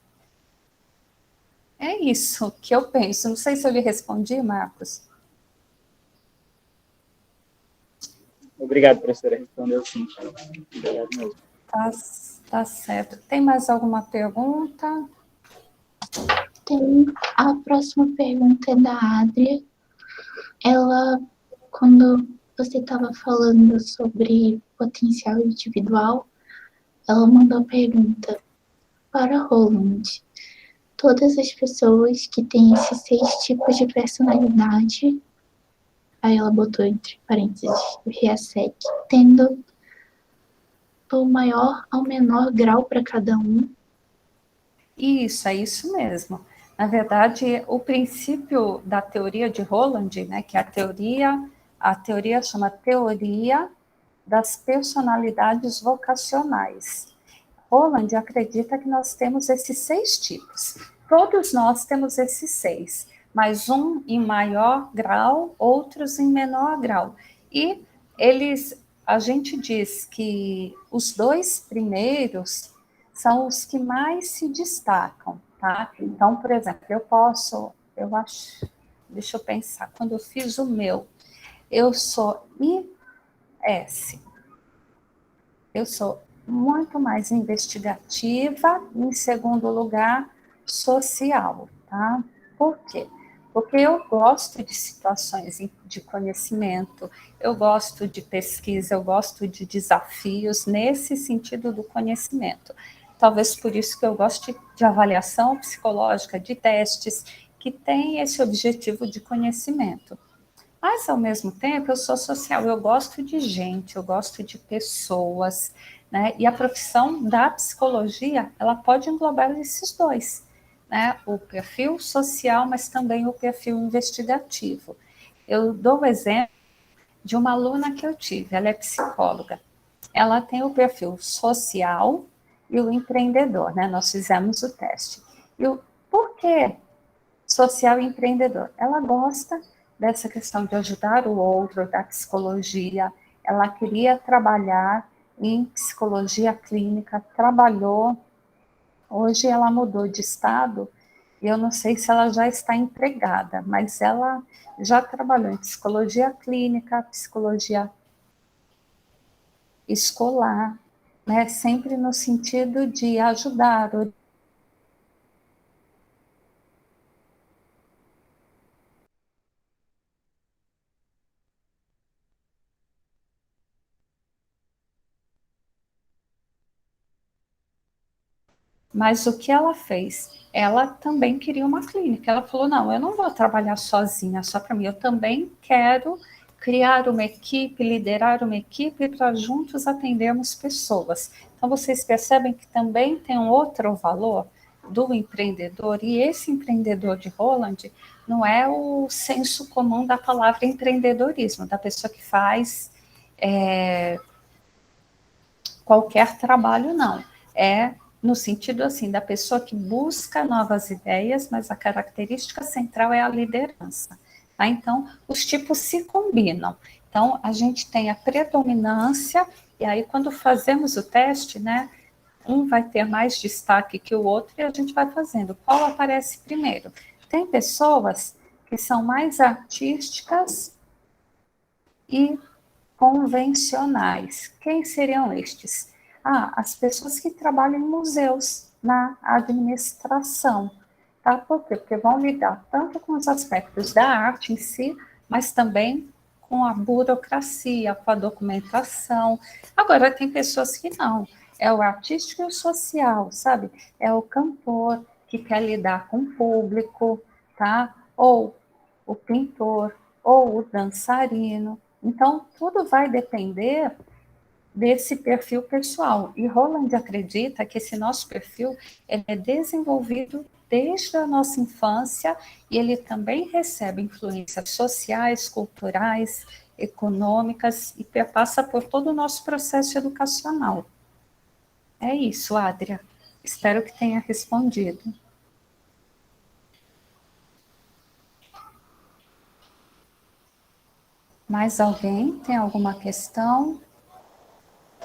É isso que eu penso. Não sei se eu lhe respondi, Marcos. Obrigado, professora. Respondeu sim. Obrigado mesmo. Tá certo. Tem mais alguma pergunta? Tem a próxima pergunta é da Adria. Ela, quando você estava falando sobre potencial individual, ela mandou a pergunta para Roland. Todas as pessoas que têm esses 6 tipos de personalidade, aí ela botou entre parênteses o RIASEC, tendo do maior ao menor grau para cada um. Isso, é isso mesmo. Na verdade, o princípio da teoria de Roland, né, que é a teoria chama Teoria das Personalidades Vocacionais. Roland acredita que nós temos esses 6 tipos. Todos nós temos esses 6, mas um em maior grau, outros em menor grau. E a gente diz que os 2 primeiros são os que mais se destacam, tá? Então, por exemplo, deixa eu pensar, quando eu fiz o meu, eu sou IS. Eu sou muito mais investigativa, em segundo lugar, social, tá? Por quê? Porque eu gosto de situações de conhecimento, eu gosto de pesquisa, eu gosto de desafios nesse sentido do conhecimento. Talvez por isso que eu gosto de avaliação psicológica, de testes, que tem esse objetivo de conhecimento. Mas, ao mesmo tempo, eu sou social, eu gosto de gente, eu gosto de pessoas, né? E a profissão da psicologia, ela pode englobar esses 2, né? O perfil social, mas também o perfil investigativo. Eu dou o exemplo de uma aluna que eu tive, ela é psicóloga. Ela tem o perfil social e o empreendedor, né? Nós fizemos o teste. Por que social e empreendedor? Ela gosta dessa questão de ajudar o outro, da psicologia. Ela queria trabalhar em psicologia clínica, trabalhou. Hoje ela mudou de estado e eu não sei se ela já está empregada, mas ela já trabalhou em psicologia clínica, psicologia escolar, né? Sempre no sentido de ajudar, mas o que ela fez? Ela também queria uma clínica. Ela falou: não, eu não vou trabalhar sozinha, só para mim. Eu também quero criar uma equipe, liderar uma equipe para juntos atendermos pessoas. Então, vocês percebem que também tem um outro valor do empreendedor, e esse empreendedor de Roland não é o senso comum da palavra empreendedorismo, da pessoa que faz qualquer trabalho, não. É no sentido assim, da pessoa que busca novas ideias, mas a característica central é a liderança. Tá? Então, os tipos se combinam. Então, a gente tem a predominância, e aí quando fazemos o teste, né, um vai ter mais destaque que o outro, e a gente vai fazendo. Qual aparece primeiro? Tem pessoas que são mais artísticas e convencionais. Quem seriam estes? As pessoas que trabalham em museus, na administração. Tá? Por quê? Porque vão lidar tanto com os aspectos da arte em si, mas também com a burocracia, com a documentação. Agora, tem pessoas que não. É o artístico e o social, sabe? É o cantor que quer lidar com o público, tá? Ou o pintor, ou o dançarino. Então, tudo vai depender desse perfil pessoal. E Roland acredita que esse nosso perfil é desenvolvido desde a nossa infância e ele também recebe influências sociais, culturais, econômicas e perpassa por todo o nosso processo educacional. É isso, Adria. Espero que tenha respondido. Mais alguém? Tem alguma questão?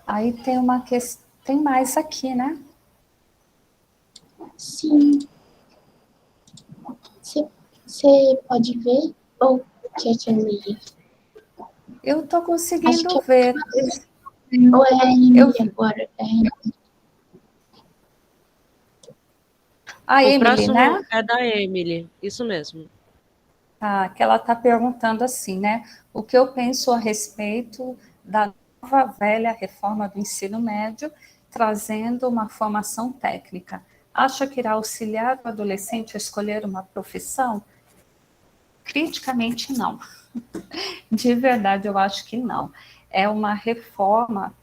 Aí tem uma questão, tem mais aqui, né? Sim. Você pode ver ou quer que eu leia? Eu estou Acho conseguindo que ver. ou é a Emily agora? A O Emily, próximo né? é da Emily, isso mesmo. Ah, que ela está perguntando assim, né? O que eu penso a respeito da nova velha reforma do ensino médio, trazendo uma formação técnica. Acha que irá auxiliar o adolescente a escolher uma profissão? Criticamente, não. De verdade, eu acho que não. É uma reforma,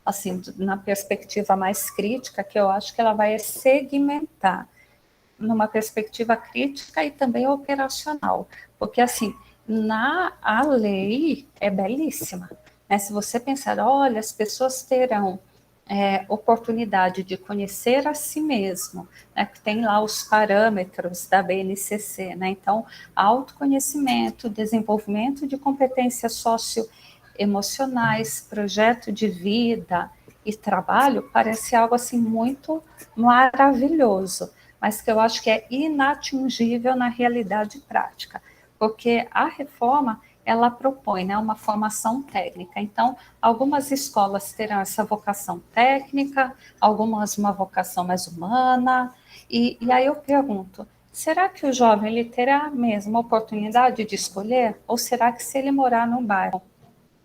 assim, na perspectiva mais crítica, que eu acho que ela vai segmentar numa perspectiva crítica e também operacional, porque assim, a lei é belíssima, né? Se você pensar, olha, as pessoas terão oportunidade de conhecer a si mesmo, né? Que tem lá os parâmetros da BNCC, né? Então, autoconhecimento, desenvolvimento de competências socioemocionais, projeto de vida e trabalho, parece algo assim muito maravilhoso, mas que eu acho que é inatingível na realidade prática, porque a reforma, ela propõe, né, uma formação técnica. Então, algumas escolas terão essa vocação técnica, algumas uma vocação mais humana, e aí eu pergunto, será que o jovem ele terá a mesma oportunidade de escolher? Ou será que se ele morar num bairro,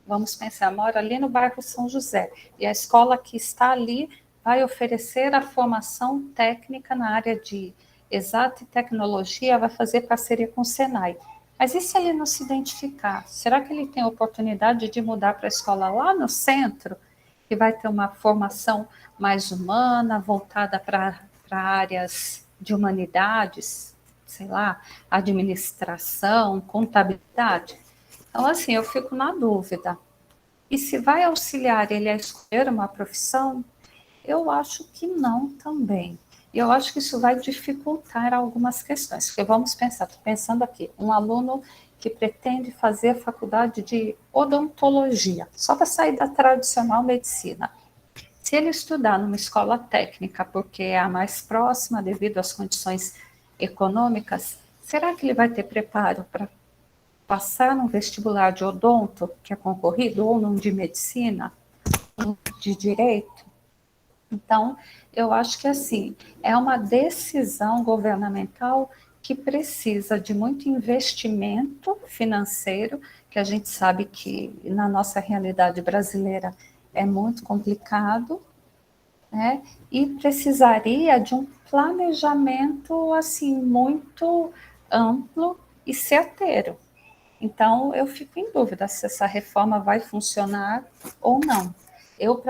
vamos pensar, mora ali no bairro São José, e a escola que está ali vai oferecer a formação técnica na área de exata e tecnologia, vai fazer parceria com o Senai. Mas e se ele não se identificar? Será que ele tem a oportunidade de mudar para a escola lá no centro, que vai ter uma formação mais humana, voltada para áreas de humanidades, sei lá, administração, contabilidade? Então, assim, eu fico na dúvida. E se vai auxiliar ele a escolher uma profissão, eu acho que não também. E eu acho que isso vai dificultar algumas questões. Porque vamos pensar, estou pensando aqui, um aluno que pretende fazer a faculdade de odontologia, só para sair da tradicional medicina. Se ele estudar numa escola técnica, porque é a mais próxima devido às condições econômicas, será que ele vai ter preparo para passar num vestibular de odonto, que é concorrido, ou num de medicina, de direito? Então, eu acho que assim, é uma decisão governamental que precisa de muito investimento financeiro, que a gente sabe que na nossa realidade brasileira é muito complicado, né? E precisaria de um planejamento assim muito amplo e certeiro. Então, eu fico em dúvida se essa reforma vai funcionar ou não. Eu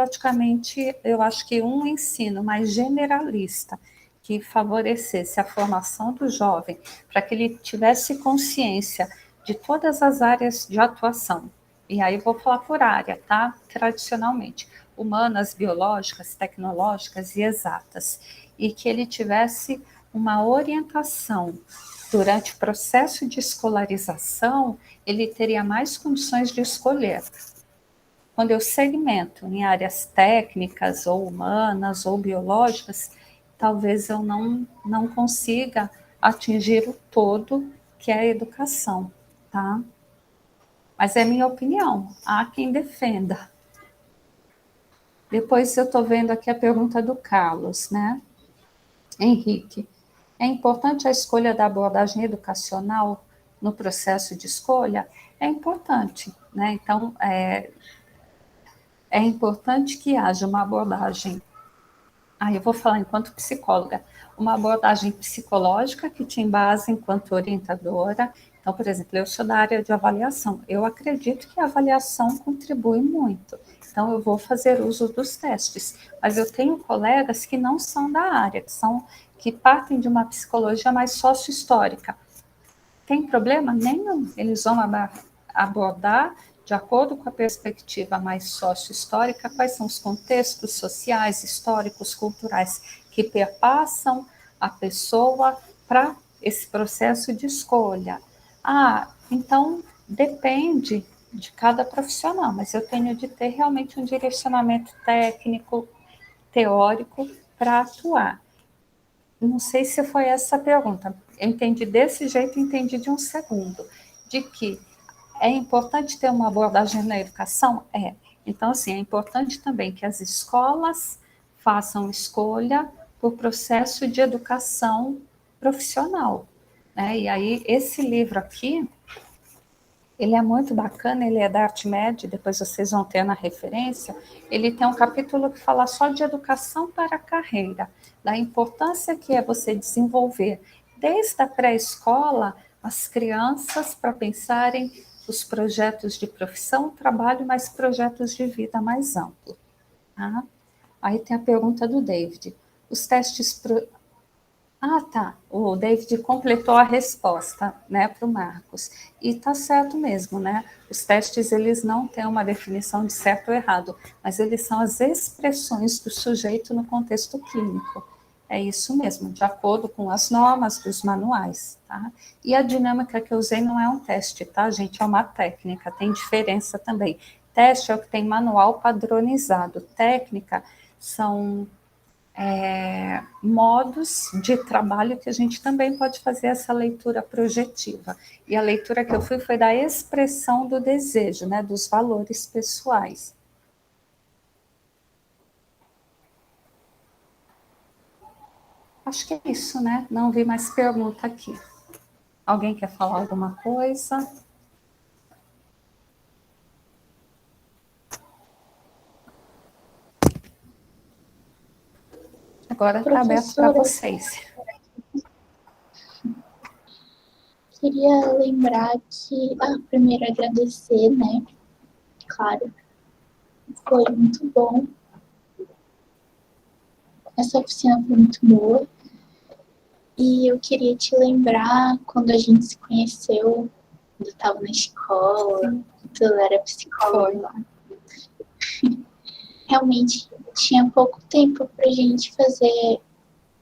acho que um ensino mais generalista, que favorecesse a formação do jovem, para que ele tivesse consciência de todas as áreas de atuação. E aí vou falar por área, tá? Tradicionalmente, humanas, biológicas, tecnológicas e exatas. E que ele tivesse uma orientação durante o processo de escolarização, ele teria mais condições de escolher. Quando eu segmento em áreas técnicas, ou humanas, ou biológicas, talvez eu não consiga atingir o todo que é a educação, tá? Mas é minha opinião, há quem defenda. Depois eu estou vendo aqui a pergunta do Carlos, né? Henrique, é importante a escolha da abordagem educacional no processo de escolha, é importante, né? Então, é importante que haja uma abordagem, eu vou falar enquanto psicóloga, uma abordagem psicológica que te embase enquanto orientadora. Então, por exemplo, eu sou da área de avaliação, eu acredito que a avaliação contribui muito, então eu vou fazer uso dos testes, mas eu tenho colegas que não são da área, que partem de uma psicologia mais sócio-histórica. Tem problema nenhum, eles vão abordar de acordo com a perspectiva mais sócio-histórica, quais são os contextos sociais, históricos, culturais que perpassam a pessoa para esse processo de escolha. Então depende de cada profissional, mas eu tenho de ter realmente um direcionamento técnico, teórico para atuar. Não sei se foi essa a pergunta. Eu entendi desse jeito, entendi de um segundo, de que é importante ter uma abordagem na educação? Então, assim, é importante também que as escolas façam escolha por processo de educação profissional, né? E aí, esse livro aqui, ele é muito bacana, ele é da ArtMed, depois vocês vão ter na referência, ele tem um capítulo que fala só de educação para a carreira, da importância que é você desenvolver, desde a pré-escola, as crianças para pensarem os projetos de profissão, trabalho, mas projetos de vida mais amplo. Tá? Aí tem a pergunta do David. Os testes... tá. O David completou a resposta, né, para o Marcos. E está certo mesmo, né? Os testes, eles não têm uma definição de certo ou errado, mas eles são as expressões do sujeito no contexto clínico. É isso mesmo, de acordo com as normas dos manuais, tá? E a dinâmica que eu usei não é um teste, tá, gente? É uma técnica, tem diferença também. Teste é o que tem manual padronizado. Técnica são modos de trabalho que a gente também pode fazer essa leitura projetiva. E a leitura que eu fui foi da expressão do desejo, né, dos valores pessoais. Acho que é isso, né? Não vi mais pergunta aqui. Alguém quer falar alguma coisa? Agora está aberto para vocês. Queria lembrar que, primeiro agradecer, né? Claro, foi muito bom. Essa oficina foi muito boa. E eu queria te lembrar quando a gente se conheceu, quando eu estava na escola, tu era psicóloga lá. Realmente tinha pouco tempo para a gente fazer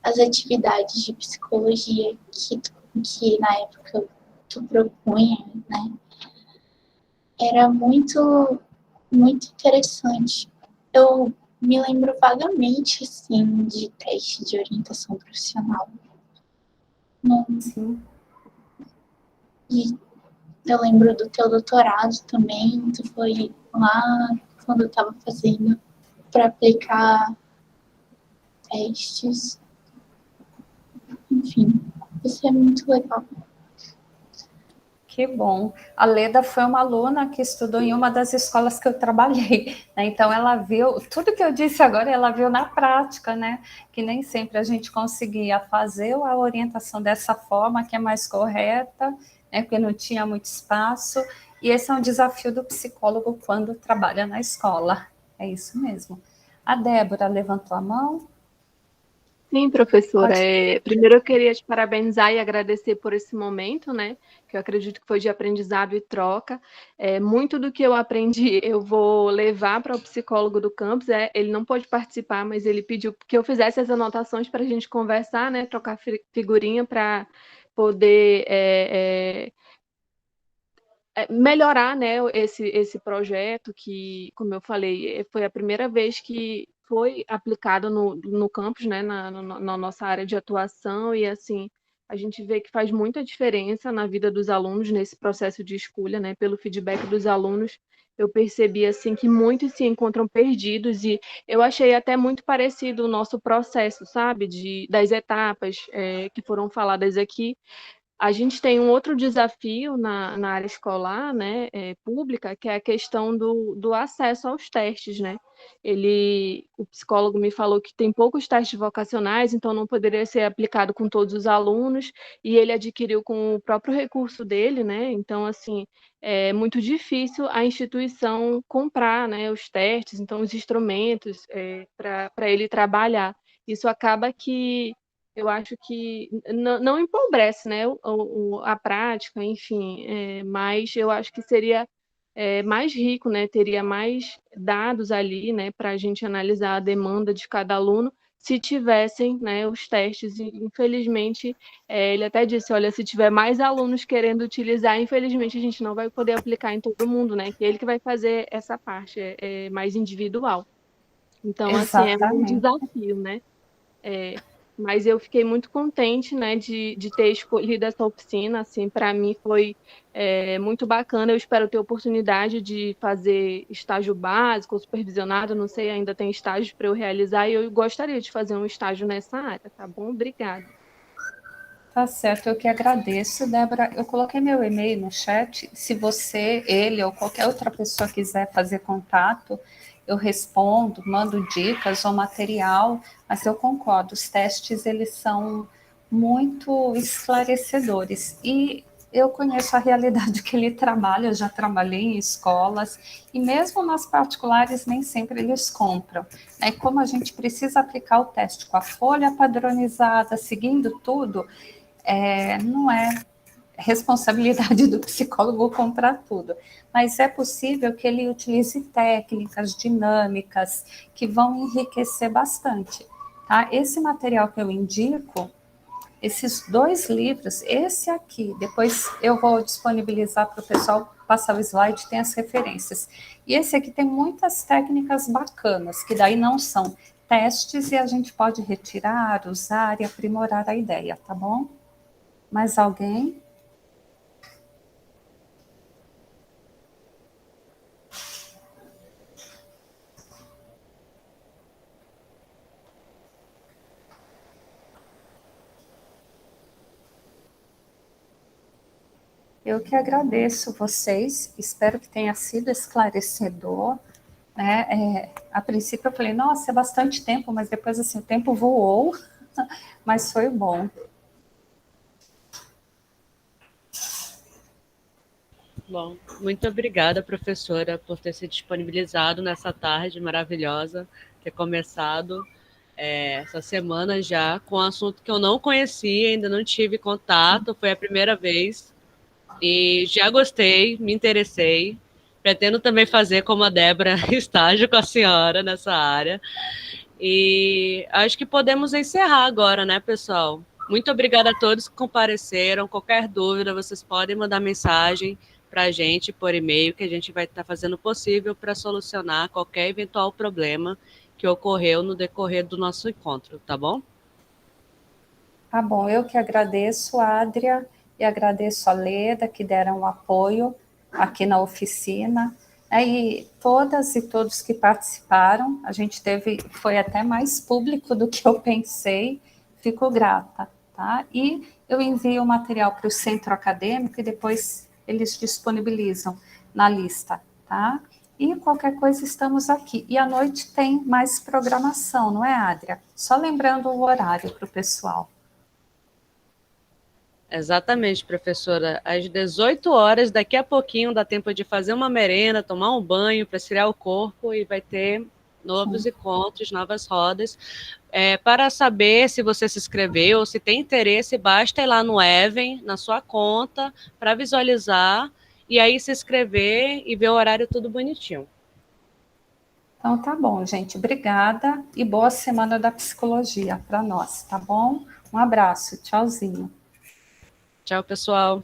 as atividades de psicologia que na época tu propunha, né? Era muito, muito interessante. Eu me lembro vagamente, assim, de teste de orientação profissional. Sim. E eu lembro do teu doutorado também, tu foi lá quando eu estava fazendo para aplicar testes. Enfim, isso é muito legal. Que bom. A Leda foi uma aluna que estudou em uma das escolas que eu trabalhei, né? Então ela viu, tudo que eu disse agora, ela viu na prática, né? Que nem sempre a gente conseguia fazer a orientação dessa forma, que é mais correta, né? Porque não tinha muito espaço, e esse é um desafio do psicólogo quando trabalha na escola. É isso mesmo. A Débora levantou a mão. Sim, professora. Primeiro eu queria te parabenizar e agradecer por esse momento, né? Que eu acredito que foi de aprendizado e troca. Muito do que eu aprendi eu vou levar para o psicólogo do campus. Ele não pôde participar, mas ele pediu que eu fizesse as anotações para a gente conversar, né? Trocar figurinha para poder melhorar, né, esse projeto que, como eu falei, foi a primeira vez que foi aplicado no campus, né, na nossa área de atuação, e assim, a gente vê que faz muita diferença na vida dos alunos nesse processo de escolha, né, pelo feedback dos alunos, eu percebi assim que muitos se encontram perdidos, e eu achei até muito parecido o nosso processo, sabe, das etapas que foram faladas aqui. A gente tem um outro desafio na área escolar, né, pública, que é a questão do acesso aos testes, né? O psicólogo me falou que tem poucos testes vocacionais, então não poderia ser aplicado com todos os alunos, e ele adquiriu com o próprio recurso dele, né? Então, assim, é muito difícil a instituição comprar, né, os testes, então os instrumentos para ele trabalhar. Isso acaba que eu acho que não empobrece, né, a prática, enfim, mas eu acho que seria mais rico, né, teria mais dados ali, né, para a gente analisar a demanda de cada aluno, se tivessem, né, os testes. E, infelizmente, ele até disse, olha, se tiver mais alunos querendo utilizar, infelizmente a gente não vai poder aplicar em todo mundo, né, que é ele que vai fazer essa parte mais individual. Então, assim, é um Exatamente. desafio, né? Mas eu fiquei muito contente, né, de ter escolhido essa oficina, assim, para mim foi muito bacana. Eu espero ter oportunidade de fazer estágio básico ou supervisionado, não sei, ainda tem estágios para eu realizar, e eu gostaria de fazer um estágio nessa área, tá bom? Obrigada. Tá certo, eu que agradeço, Débora. Eu coloquei meu e-mail no chat. Se você, ele ou qualquer outra pessoa quiser fazer contato, eu respondo, mando dicas ou material, mas eu concordo, os testes eles são muito esclarecedores. E eu conheço a realidade que ele trabalha, eu já trabalhei em escolas, e mesmo nas particulares nem sempre eles compram. Né? Como a gente precisa aplicar o teste com a folha padronizada, seguindo tudo, não é responsabilidade do psicólogo comprar tudo, mas é possível que ele utilize técnicas dinâmicas que vão enriquecer bastante. Tá? Esse material que eu indico, esses 2 livros, esse aqui, depois eu vou disponibilizar para o pessoal passar o slide, tem as referências. E esse aqui tem muitas técnicas bacanas, que daí não são testes e a gente pode retirar, usar e aprimorar a ideia, tá bom? Mais alguém? Eu que agradeço vocês, espero que tenha sido esclarecedor. Né? A princípio eu falei, nossa, é bastante tempo, mas depois assim, o tempo voou, mas foi bom. Bom, muito obrigada, professora, por ter se disponibilizado nessa tarde maravilhosa, ter começado essa semana já com um assunto que eu não conhecia, ainda não tive contato, foi a primeira vez, e já gostei, me interessei. Pretendo também fazer, como a Débora, estágio com a senhora nessa área. E acho que podemos encerrar agora, né, pessoal? Muito obrigada a todos que compareceram. Qualquer dúvida, vocês podem mandar mensagem para a gente por e-mail, que a gente vai estar fazendo o possível para solucionar qualquer eventual problema que ocorreu no decorrer do nosso encontro, tá bom? Tá bom, eu que agradeço, Adria, e agradeço a Leda, que deram o apoio aqui na oficina, e todas e todos que participaram, a gente foi até mais público do que eu pensei, fico grata, tá? E eu envio o material para o centro acadêmico e depois eles disponibilizam na lista, tá? E qualquer coisa estamos aqui. E à noite tem mais programação, não é, Adria? Só lembrando o horário para o pessoal. Exatamente, professora. Às 18 horas, daqui a pouquinho, dá tempo de fazer uma merenda, tomar um banho para esfriar o corpo e vai ter novos encontros, novas rodas. Para saber se você se inscreveu ou se tem interesse, basta ir lá no Even, na sua conta, para visualizar e aí se inscrever e ver o horário tudo bonitinho. Então tá bom, gente. Obrigada e boa semana da psicologia para nós, tá bom? Um abraço, tchauzinho. Tchau, pessoal.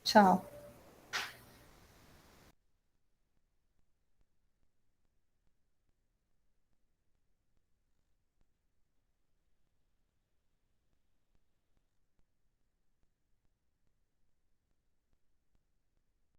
Tchau.